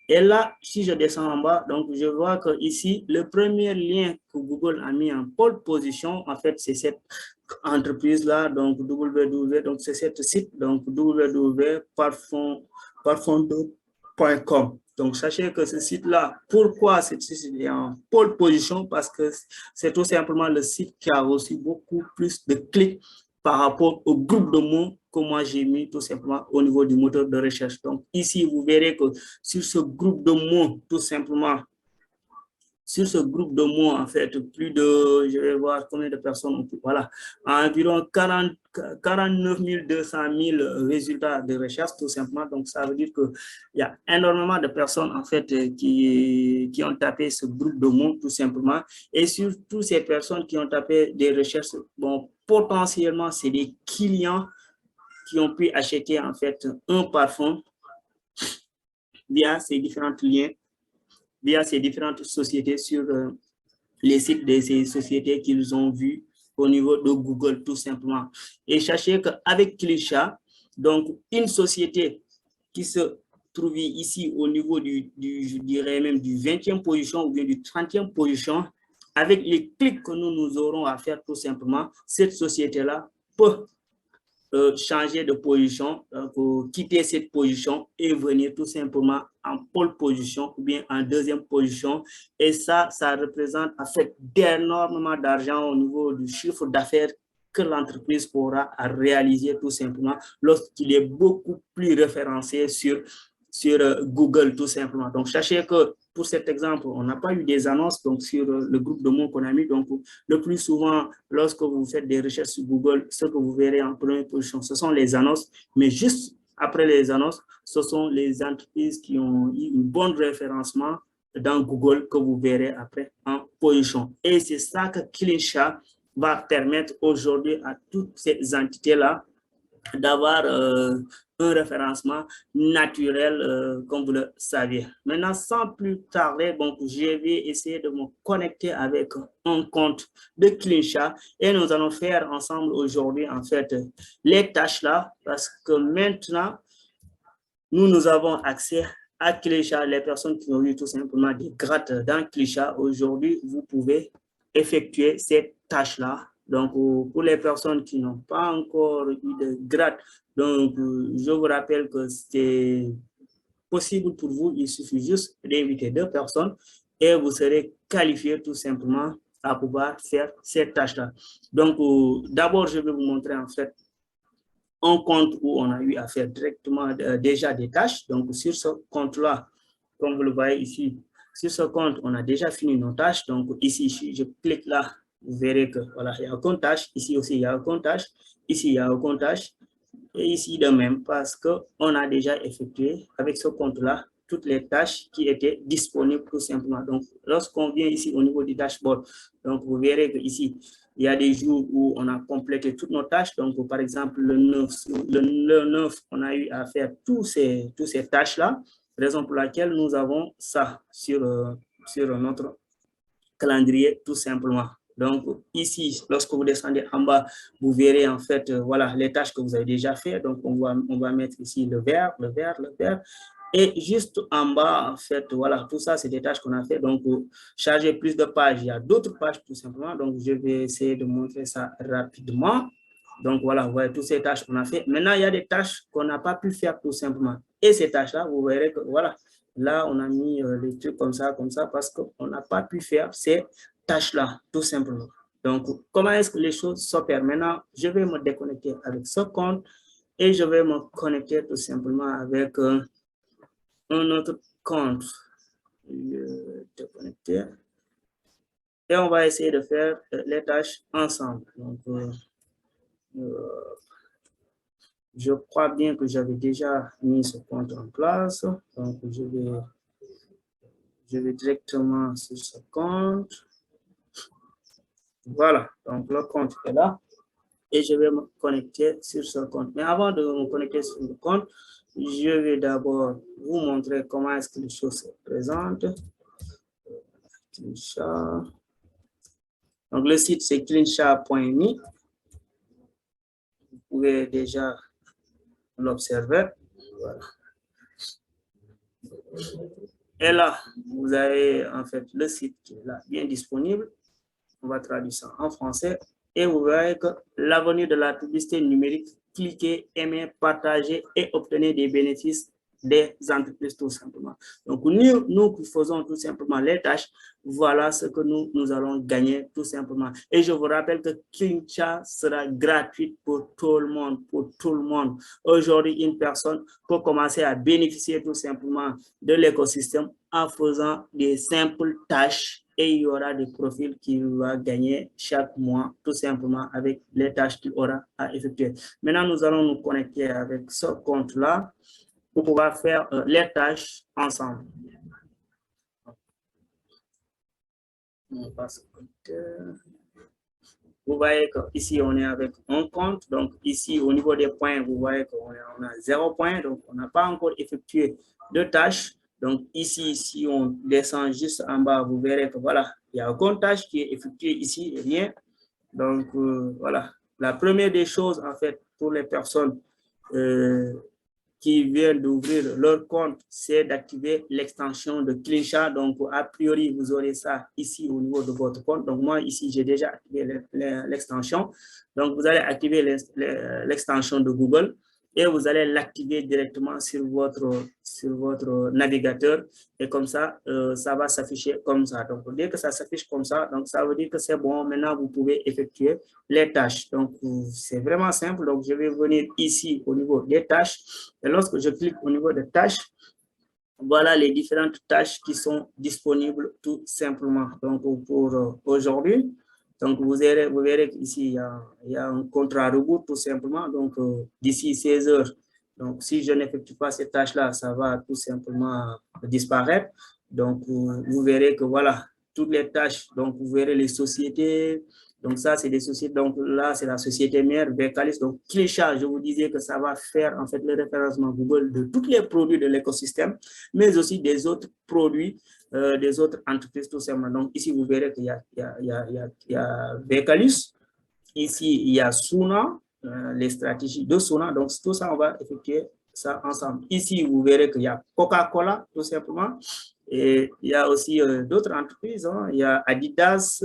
Et là, si je descends en bas, donc je vois que ici, le premier lien que Google a mis en pole position, en fait, c'est cette entreprise-là, donc www, donc c'est cette site, donc www.parfum2.com. Donc, sachez que ce site-là, pourquoi ce site est en pole position? Parce que c'est tout simplement le site qui a reçu beaucoup plus de clics par rapport au groupe de mots que moi j'ai mis tout simplement au niveau du moteur de recherche. Donc, ici, vous verrez que sur ce groupe de mots, tout simplement, sur ce groupe de mots, en fait, plus de, je vais voir combien de personnes, voilà, environ 49 200 000 résultats de recherche, tout simplement. Donc, ça veut dire qu'il y a énormément de personnes, en fait, qui ont tapé ce groupe de mots, tout simplement. Et surtout, ces personnes qui ont tapé des recherches, bon, potentiellement, c'est des clients qui ont pu acheter, en fait, un parfum via ces différents liens, via ces différentes sociétés sur les sites de ces sociétés qu'ils ont vus au niveau de Google, tout simplement. Et sachez qu'avec Clichat, donc une société qui se trouve ici au niveau je dirais même du 20e position ou bien du 30e position, avec les clics que nous aurons à faire tout simplement, cette société-là peut changer de position, pour quitter cette position et venir tout simplement en pole position ou bien en deuxième position. Et ça représente en fait d'énormément d'argent au niveau du chiffre d'affaires que l'entreprise pourra réaliser tout simplement lorsqu'il est beaucoup plus référencé sur Google tout simplement. Donc, sachez que pour cet exemple, on n'a pas eu des annonces donc, sur le groupe de mots qu'on a mis. Donc, le plus souvent, lorsque vous faites des recherches sur Google, ce que vous verrez en première position, ce sont les annonces. Mais juste après les annonces, ce sont les entreprises qui ont eu un bon référencement dans Google que vous verrez après en position. Et c'est ça que Clichat va permettre aujourd'hui à toutes ces entités-là d'avoir un référencement naturel, comme vous le saviez. Maintenant, sans plus tarder, donc, je vais essayer de me connecter avec un compte de Clichat et nous allons faire ensemble aujourd'hui, en fait, les tâches là, parce que maintenant, nous avons accès à Clichat. Les personnes qui ont eu tout simplement des grades dans Clichat, aujourd'hui, vous pouvez effectuer ces tâches-là. Donc, pour les personnes qui n'ont pas encore eu de grade, donc, je vous rappelle que c'est possible pour vous. Il suffit juste d'inviter 2 personnes et vous serez qualifié tout simplement à pouvoir faire ces tâches-là. Donc, d'abord, je vais vous montrer en fait un compte où on a eu à faire directement déjà des tâches. Donc, sur ce compte-là, comme vous le voyez ici, sur ce compte, on a déjà fini nos tâches. Donc, ici, je clique là, vous verrez que voilà, il y a aucune tâche. Ici aussi, il y a aucune tâche. Ici, il y a aucune tâche. Et ici de même, parce qu'on a déjà effectué avec ce compte-là toutes les tâches qui étaient disponibles tout simplement. Donc, lorsqu'on vient ici au niveau du dashboard, donc vous verrez que ici, il y a des jours où on a complété toutes nos tâches. Donc, par exemple, le 9, on a eu à faire tous ces tâches-là, raison pour laquelle nous avons ça sur notre calendrier tout simplement. Donc, ici, lorsque vous descendez en bas, vous verrez en fait, voilà, les tâches que vous avez déjà fait. Donc, on va mettre ici le vert. Et juste en bas, en fait, voilà, tout ça, c'est des tâches qu'on a fait. Donc, pour charger plus de pages, il y a d'autres pages tout simplement. Donc, je vais essayer de montrer ça rapidement. Donc, voilà, vous voyez toutes ces tâches qu'on a fait. Maintenant, il y a des tâches qu'on n'a pas pu faire tout simplement. Et ces tâches-là, vous verrez que, voilà, là, on a mis les trucs comme ça, parce qu'on n'a pas pu faire ces tâches-là, tout simplement. Donc, comment est-ce que les choses s'opèrent? Maintenant, je vais me déconnecter avec ce compte et je vais me connecter tout simplement avec un autre compte. Je vais déconnecter. Et on va essayer de faire les tâches ensemble. Donc, je crois bien que j'avais déjà mis ce compte en place. Donc, je vais directement sur ce compte. Voilà, donc le compte est là. Et je vais me connecter sur ce compte. Mais avant de me connecter sur le compte, je vais d'abord vous montrer comment est-ce que les choses se présentent. CleanShare. Donc, le site, c'est cleanshare.me. Vous pouvez déjà l'observer. Voilà. Et là, vous avez en fait le site qui est là, bien disponible. On va traduire ça en français. Et vous verrez que l'avenir de la publicité numérique, cliquez, aimez, partagez et obtenez des bénéfices des entreprises tout simplement. Donc, nous qui faisons tout simplement les tâches, voilà ce que nous allons gagner tout simplement. Et je vous rappelle que CleanShare sera gratuite pour tout le monde, Aujourd'hui, une personne peut commencer à bénéficier tout simplement de l'écosystème en faisant des simples tâches et il y aura des profils qu'il va gagner chaque mois tout simplement avec les tâches qu'il aura à effectuer. Maintenant, nous allons nous connecter avec ce compte-là pour pouvoir faire les tâches ensemble. On passe au compte. Vous voyez qu'ici, on est avec un compte. Donc, ici, au niveau des points, vous voyez qu'on a 0 points. Donc, on n'a pas encore effectué de tâches. Donc, ici, si on descend juste en bas, vous verrez que voilà, il y a aucune tâche qui est effectuée ici, rien. Donc, voilà. La première des choses, en fait, pour les personnes qui viennent d'ouvrir leur compte, c'est d'activer l'extension de CleanShare. Donc, a priori, vous aurez ça ici au niveau de votre compte. Donc, moi, ici, j'ai déjà activé l'extension. Donc, vous allez activer l'extension de Google et vous allez l'activer directement sur votre navigateur. Et comme ça, ça va s'afficher comme ça. Donc, dès que ça s'affiche comme ça, donc ça veut dire que c'est bon. Maintenant, vous pouvez effectuer les tâches. Donc, c'est vraiment simple. Donc, je vais venir ici au niveau des tâches. Et lorsque je clique au niveau des tâches, voilà les différentes tâches qui sont disponibles tout simplement. Donc, pour aujourd'hui, donc vous verrez qu'ici, il y a un contrat reboot tout simplement. Donc, d'ici 16 heures, donc si je n'effectue pas ces tâches-là, ça va tout simplement disparaître. Donc, vous verrez que voilà, toutes les tâches, donc vous verrez les sociétés. Donc, ça, c'est des sociétés. Donc, là, c'est la société mère, Vercalis. Donc, CleanShare, je vous disais que ça va faire, en fait, le référencement Google de tous les produits de l'écosystème, mais aussi des autres produits, des autres entreprises, tout simplement. Donc, ici, vous verrez qu'il y a Vercalis. Ici, il y a Suna, les stratégies de Suna. Donc, tout ça, on va effectuer ça ensemble. Ici, vous verrez qu'il y a Coca-Cola, tout simplement. Et il y a aussi d'autres entreprises. Hein. Il y a Adidas.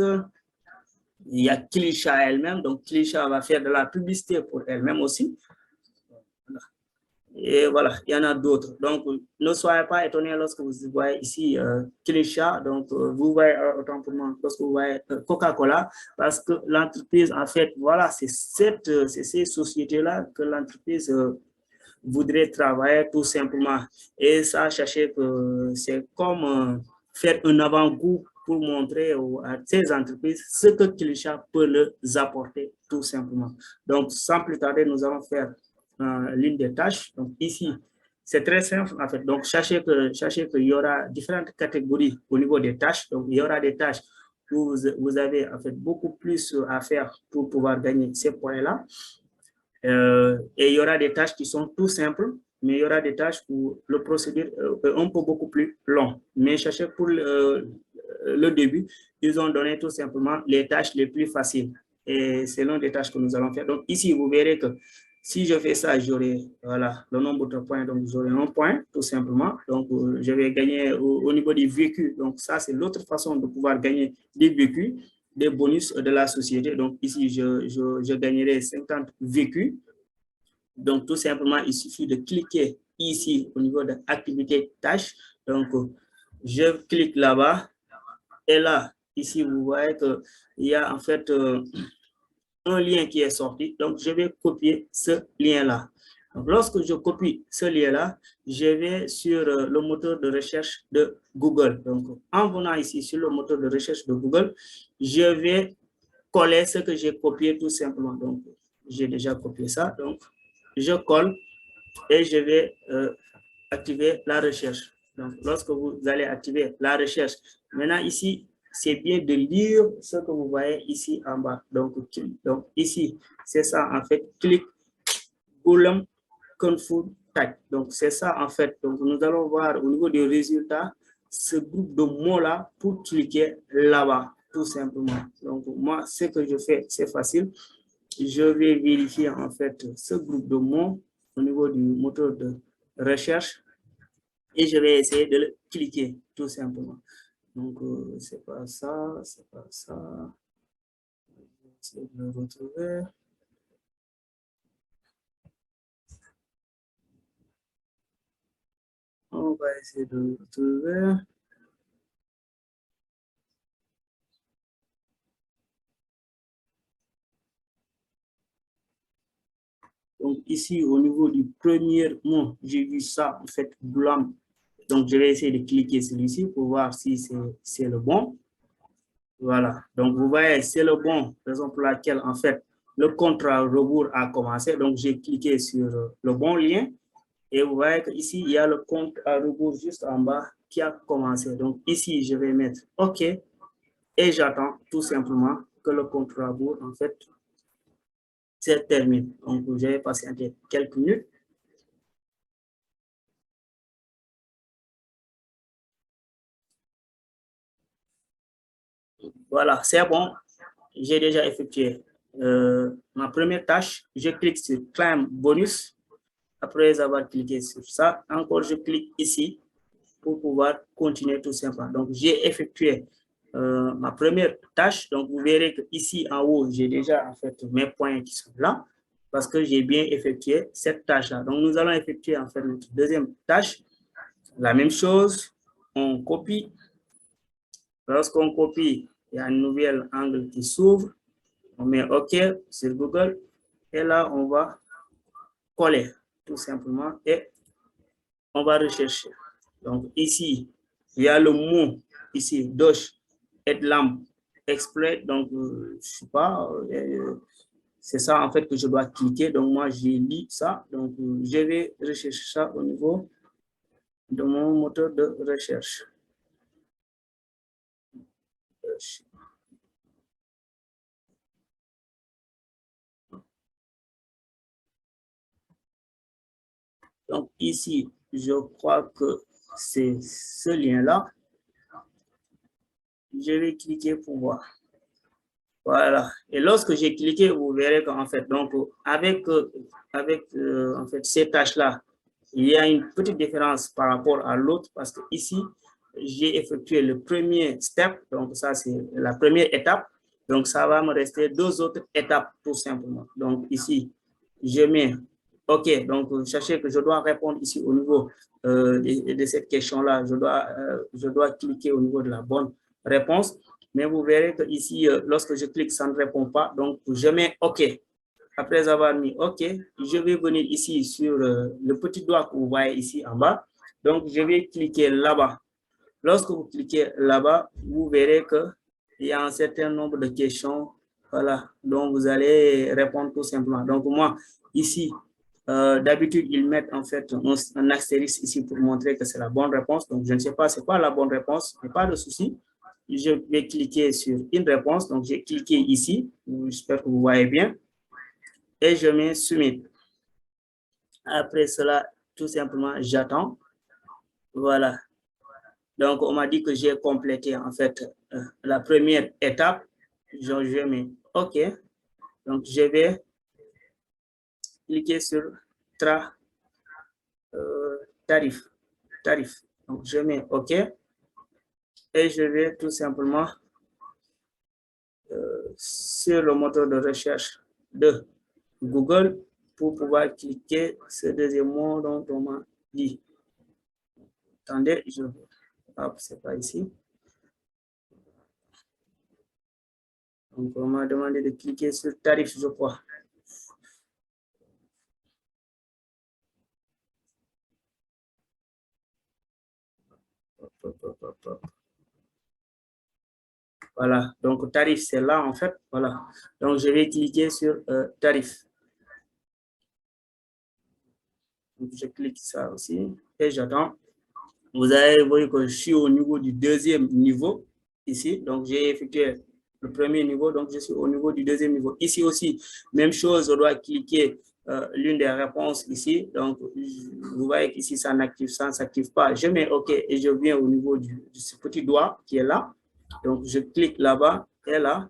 Il y a CleanShare elle-même, donc CleanShare va faire de la publicité pour elle-même aussi. Et voilà, il y en a d'autres. Donc, ne soyez pas étonnés lorsque vous voyez ici CleanShare. Donc, vous voyez autant pour moi lorsque vous voyez Coca-Cola, parce que l'entreprise, en fait, voilà, c'est ces sociétés-là que l'entreprise voudrait travailler tout simplement. Et ça, sachez que c'est comme faire un avant-goût pour montrer à ces entreprises ce que CleanShare peut leur apporter tout simplement. Donc, sans plus tarder, nous allons faire l'une des tâches. Donc, ici, c'est très simple en fait. Donc, sachez qu'il y aura différentes catégories au niveau des tâches. Donc, il y aura des tâches où vous avez en fait beaucoup plus à faire pour pouvoir gagner ces points-là. Et il y aura des tâches qui sont tout simples, mais il y aura des tâches où le procédure est un peu beaucoup plus long. Mais sachez pour le début, ils ont donné tout simplement les tâches les plus faciles. Et c'est l'une des tâches que nous allons faire. Donc ici, vous verrez que si je fais ça, j'aurai voilà, le nombre de points. Donc j'aurai un point, tout simplement. Donc je vais gagner au niveau des vécus. Donc ça, c'est l'autre façon de pouvoir gagner des vécus, des bonus de la société. Donc ici, je gagnerai 50 vécus. Donc tout simplement, il suffit de cliquer ici au niveau de activité tâche. Donc je clique là-bas. Et là, ici, vous voyez qu'il y a en fait un lien qui est sorti. Donc, je vais copier ce lien-là. Lorsque je copie ce lien-là, je vais sur le moteur de recherche de Google. Donc, en venant ici sur le moteur de recherche de Google, je vais coller ce que j'ai copié tout simplement. Donc, j'ai déjà copié ça. Donc, je colle et je vais activer la recherche. Donc, lorsque vous allez activer la recherche, maintenant ici, c'est bien de lire ce que vous voyez ici en bas. Donc ici, c'est ça en fait, clic, Golem, Kung Fu, Tag. Donc, c'est ça en fait. Donc, nous allons voir au niveau des résultats, ce groupe de mots-là pour cliquer là-bas, tout simplement. Donc, moi, ce que je fais, c'est facile. Je vais vérifier en fait ce groupe de mots au niveau du moteur de recherche et je vais essayer de le cliquer, tout simplement. Donc, c'est pas ça, c'est pas ça. Je vais essayer de le retrouver. On va essayer de le retrouver. Donc, ici, au niveau du premier mot, j'ai vu ça, en fait, blanc. Donc, je vais essayer de cliquer celui-ci pour voir si c'est le bon. Voilà. Donc, vous voyez, c'est le bon, raison pour laquelle, en fait, le compte à rebours a commencé. Donc, j'ai cliqué sur le bon lien. Et vous voyez qu'ici, il y a le compte à rebours juste en bas qui a commencé. Donc, ici, je vais mettre OK. Et j'attends tout simplement que le compte à rebours, en fait, se termine. Donc, je vais patienter quelques minutes. Voilà, c'est bon. J'ai déjà effectué ma première tâche. Je clique sur Claim Bonus. Après avoir cliqué sur ça, encore je clique ici pour pouvoir continuer tout simplement. Donc, j'ai effectué ma première tâche. Donc, vous verrez que ici en haut, j'ai déjà en fait mes points qui sont là parce que j'ai bien effectué cette tâche-là. Donc, nous allons effectuer en fait notre deuxième tâche. La même chose, on copie. Lorsqu'on copie, il y a un nouvel angle qui s'ouvre. On met OK sur Google et là, on va coller tout simplement et on va rechercher. Donc ici, il y a le mot ici, Doge, Headlamp, Express. Donc, je ne sais pas, c'est ça en fait que je dois cliquer. Donc, moi, j'ai mis ça. Donc, je vais rechercher ça au niveau de mon moteur de recherche. Donc, ici, je crois que c'est ce lien-là. Je vais cliquer pour voir. Voilà. Et lorsque j'ai cliqué, vous verrez qu'en fait, donc, avec en fait, ces tâches-là, il y a une petite différence par rapport à l'autre parce que ici, j'ai effectué le premier step. Donc, ça, c'est la première étape. Donc, ça va me rester deux autres étapes, tout simplement. Donc, ici, je mets OK. Donc, sachez que je dois répondre ici au niveau de cette question-là. Je dois cliquer au niveau de la bonne réponse. Mais vous verrez que ici, lorsque je clique, ça ne répond pas. Donc, je mets OK. Après avoir mis OK, je vais venir ici sur le petit doigt que vous voyez ici en bas. Donc, je vais cliquer là-bas. Lorsque vous cliquez là-bas, vous verrez qu'il y a un certain nombre de questions, voilà, dont vous allez répondre tout simplement. Donc, moi, ici, D'habitude, ils mettent en fait un astérisque ici pour montrer que c'est la bonne réponse. Donc, je ne sais pas c'est quoi la bonne réponse, mais pas de souci. Je vais cliquer sur une réponse. Donc, j'ai cliqué ici. J'espère que vous voyez bien. Et je mets Submit. Après cela, tout simplement, j'attends. Voilà. Donc, on m'a dit que j'ai complété en fait la première étape. Je mets OK. Donc, je vais cliquer sur tarif. Donc, je mets OK. Et je vais tout simplement sur le moteur de recherche de Google pour pouvoir cliquer ce deuxième mot dont on m'a dit. Attendez, c'est pas ici. Donc, on m'a demandé de cliquer sur tarif, je crois. Voilà, donc tarif, c'est là en fait. Voilà, donc je vais cliquer sur tarif. Donc, je clique ça aussi et j'attends. Vous avez vu que je suis au niveau du deuxième niveau ici. Donc, j'ai effectué le premier niveau, donc je suis au niveau du deuxième niveau. Ici aussi, même chose, on doit cliquer l'une des réponses ici. Donc, vous voyez qu'ici, ça ne s'active pas. Je mets OK et je viens au niveau de ce petit doigt qui est là. Donc, je clique là-bas et là,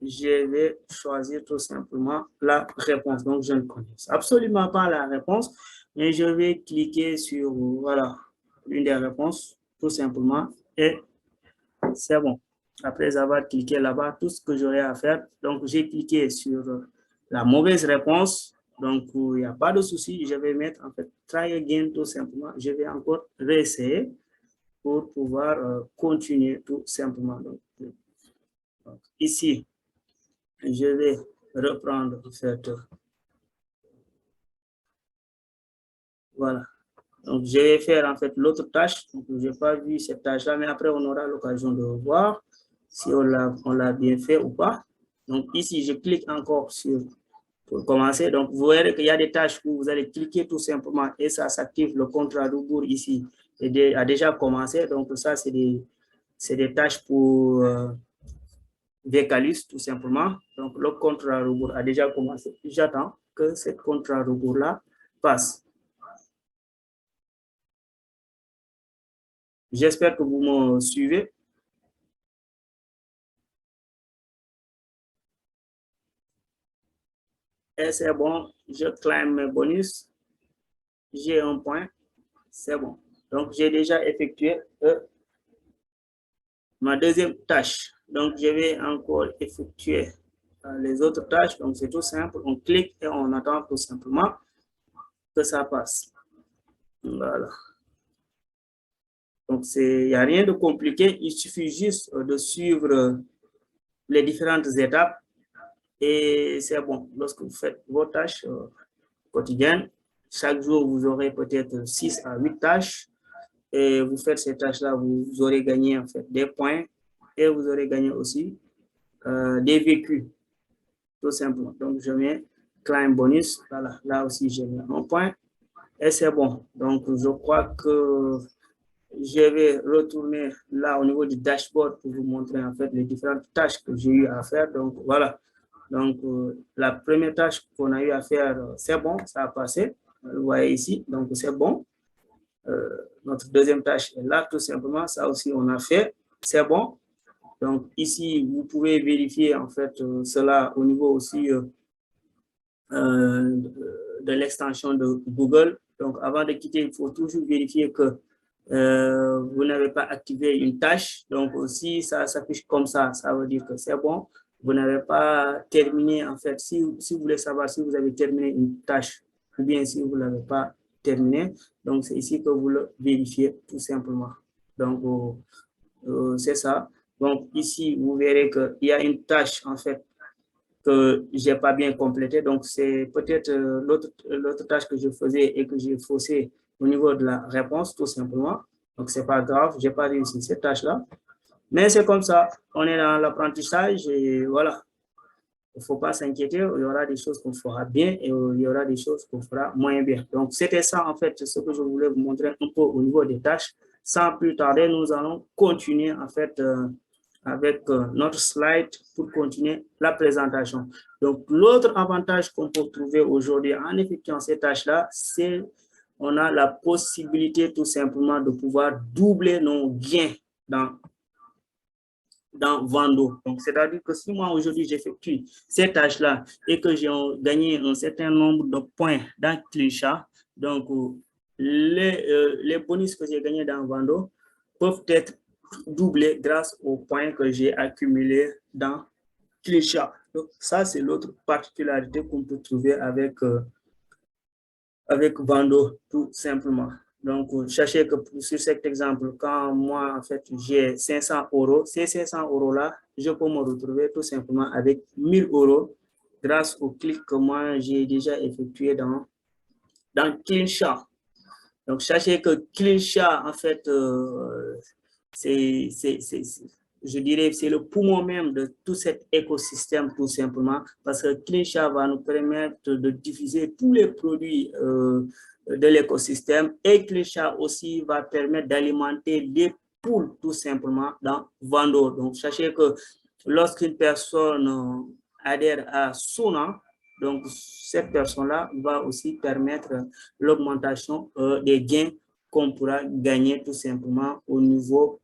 je vais choisir tout simplement la réponse. Donc, je ne connais absolument pas la réponse, mais je vais cliquer sur, voilà, l'une des réponses, tout simplement, et c'est bon. Après avoir cliqué là-bas, tout ce que j'aurais à faire, donc j'ai cliqué sur la mauvaise réponse, donc il n'y a pas de souci, je vais mettre en fait try again tout simplement, je vais encore réessayer pour pouvoir continuer tout simplement. Donc, ici, je vais reprendre en fait, voilà. Donc, je vais faire en fait l'autre tâche. Je n'ai pas vu cette tâche-là, mais après, on aura l'occasion de voir si on l'a bien fait ou pas. Donc, ici, je clique encore sur pour commencer. Donc, vous verrez qu'il y a des tâches où vous allez cliquer tout simplement et ça s'active. Le compte à rebours ici a déjà commencé. Donc, ça, c'est des tâches pour Vcalus tout simplement. Donc, le compte à rebours a déjà commencé. J'attends que ce compte à rebours-là passe. J'espère que vous me suivez. Et c'est bon, je clame mes bonus. J'ai un point, c'est bon. Donc, j'ai déjà effectué ma deuxième tâche. Donc, je vais encore effectuer les autres tâches. Donc, c'est tout simple. On clique et on attend tout simplement que ça passe. Voilà. Donc, il n'y a rien de compliqué. Il suffit juste de suivre les différentes étapes et c'est bon. Lorsque vous faites vos tâches quotidiennes, chaque jour, vous aurez peut-être 6 à 8 tâches et vous faites ces tâches-là, vous aurez gagné en fait des points et vous aurez gagné aussi des vécus, tout simplement. Donc, je mets climb bonus. Voilà, là aussi, j'ai mis un point et c'est bon. Donc, je crois que je vais retourner là au niveau du dashboard pour vous montrer en fait les différentes tâches que j'ai eu à faire. Donc, voilà. Donc, la première tâche qu'on a eu à faire, c'est bon, ça a passé. Vous voyez ici, donc c'est bon. Notre deuxième tâche est là, tout simplement. Ça aussi, on a fait. C'est bon. Donc, ici, vous pouvez vérifier en fait cela au niveau aussi de l'extension de Google. Donc, avant de quitter, il faut toujours vérifier que vous n'avez pas activé une tâche. Donc, si ça s'affiche comme ça veut dire que c'est bon. Vous n'avez pas terminé, en fait, si vous voulez savoir si vous avez terminé une tâche ou bien si vous ne l'avez pas terminé. Donc, c'est ici que vous le vérifiez tout simplement. Donc, c'est ça. Donc, ici, vous verrez qu'il y a une tâche, en fait, que je n'ai pas bien complétée. Donc, c'est peut-être l'autre tâche que je faisais et que j'ai faussé au niveau de la réponse, tout simplement. Donc, ce n'est pas grave, je n'ai pas réussi cette tâche-là. Mais c'est comme ça, on est dans l'apprentissage et voilà. il ne faut pas s'inquiéter, il y aura des choses qu'on fera bien et il y aura des choses qu'on fera moins bien. Donc, c'était ça, en fait, ce que je voulais vous montrer un peu au niveau des tâches. Sans plus tarder, nous allons continuer, en fait, avec notre slide pour continuer la présentation. Donc, l'autre avantage qu'on peut trouver aujourd'hui en effectuant ces tâches-là, c'est qu'on a la possibilité tout simplement de pouvoir doubler nos gains dans Vando. Donc, c'est-à-dire que si moi, aujourd'hui, j'effectue ces tâches-là et que j'ai gagné un certain nombre de points dans Clichat, donc les bonus que j'ai gagnés dans Vando peuvent être doublés grâce aux points que j'ai accumulés dans Clichat. Donc, ça, c'est l'autre particularité qu'on peut trouver avec Vando, tout simplement. Donc, sachez que sur cet exemple, quand moi, en fait, j'ai 500 €, ces 500 € je peux me retrouver tout simplement avec 1000 € grâce au clic que moi, j'ai déjà effectué dans Clichat. Donc, sachez que Clichat, en fait, je dirais, c'est le poumon même de tout cet écosystème, tout simplement, parce que Clichat va nous permettre de diffuser tous les produits de l'écosystème et Clichat aussi va permettre d'alimenter les poules, tout simplement, dans Vando. Donc, sachez que lorsqu'une personne adhère à Suna, donc cette personne-là va aussi permettre l'augmentation des gains qu'on pourra gagner tout simplement au niveau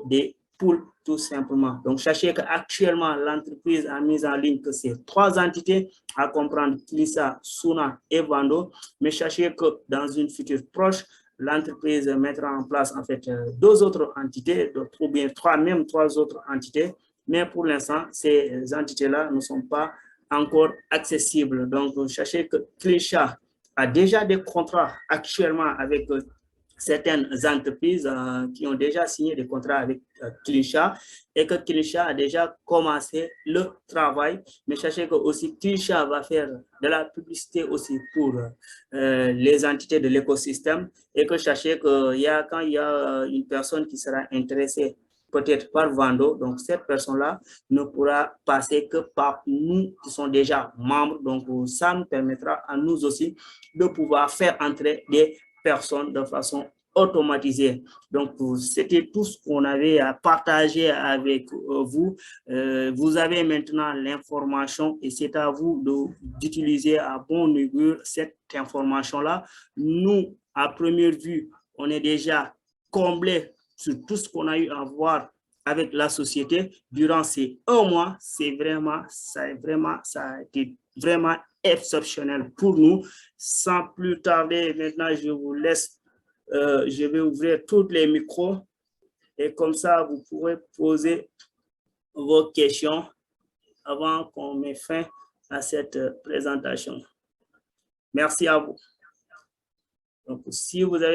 des poules, tout simplement. Donc, sachez qu'actuellement, l'entreprise a mis en ligne que ces 3 entités, à comprendre Clichat, Suna et Vando, mais sachez que dans une future proche, l'entreprise mettra en place en fait 2 autres entités, ou bien 3 autres entités, mais pour l'instant, ces entités-là ne sont pas encore accessibles. Donc, sachez que Clichat a déjà des contrats actuellement avec certaines entreprises qui ont déjà signé des contrats avec Clichat et que Clichat a déjà commencé le travail. Mais sachez que aussi Clichat va faire de la publicité aussi pour les entités de l'écosystème et que sachez que quand il y a une personne qui sera intéressée peut-être par Vando, donc cette personne-là ne pourra passer que par nous qui sont déjà membres. Donc, ça nous permettra à nous aussi de pouvoir faire entrer des personnes de façon automatisée. Donc, c'était tout ce qu'on avait à partager avec vous. Vous avez maintenant l'information et c'est à vous d'utiliser à bon augure cette information-là. Nous, à première vue, on est déjà comblé sur tout ce qu'on a eu à voir avec la société durant ces 1 mois. Ça a été vraiment exceptionnel pour nous. Sans plus tarder, maintenant, je vous laisse, je vais ouvrir tous les micros et comme ça, vous pourrez poser vos questions avant qu'on mette fin à cette présentation. Merci à vous. Donc, si vous avez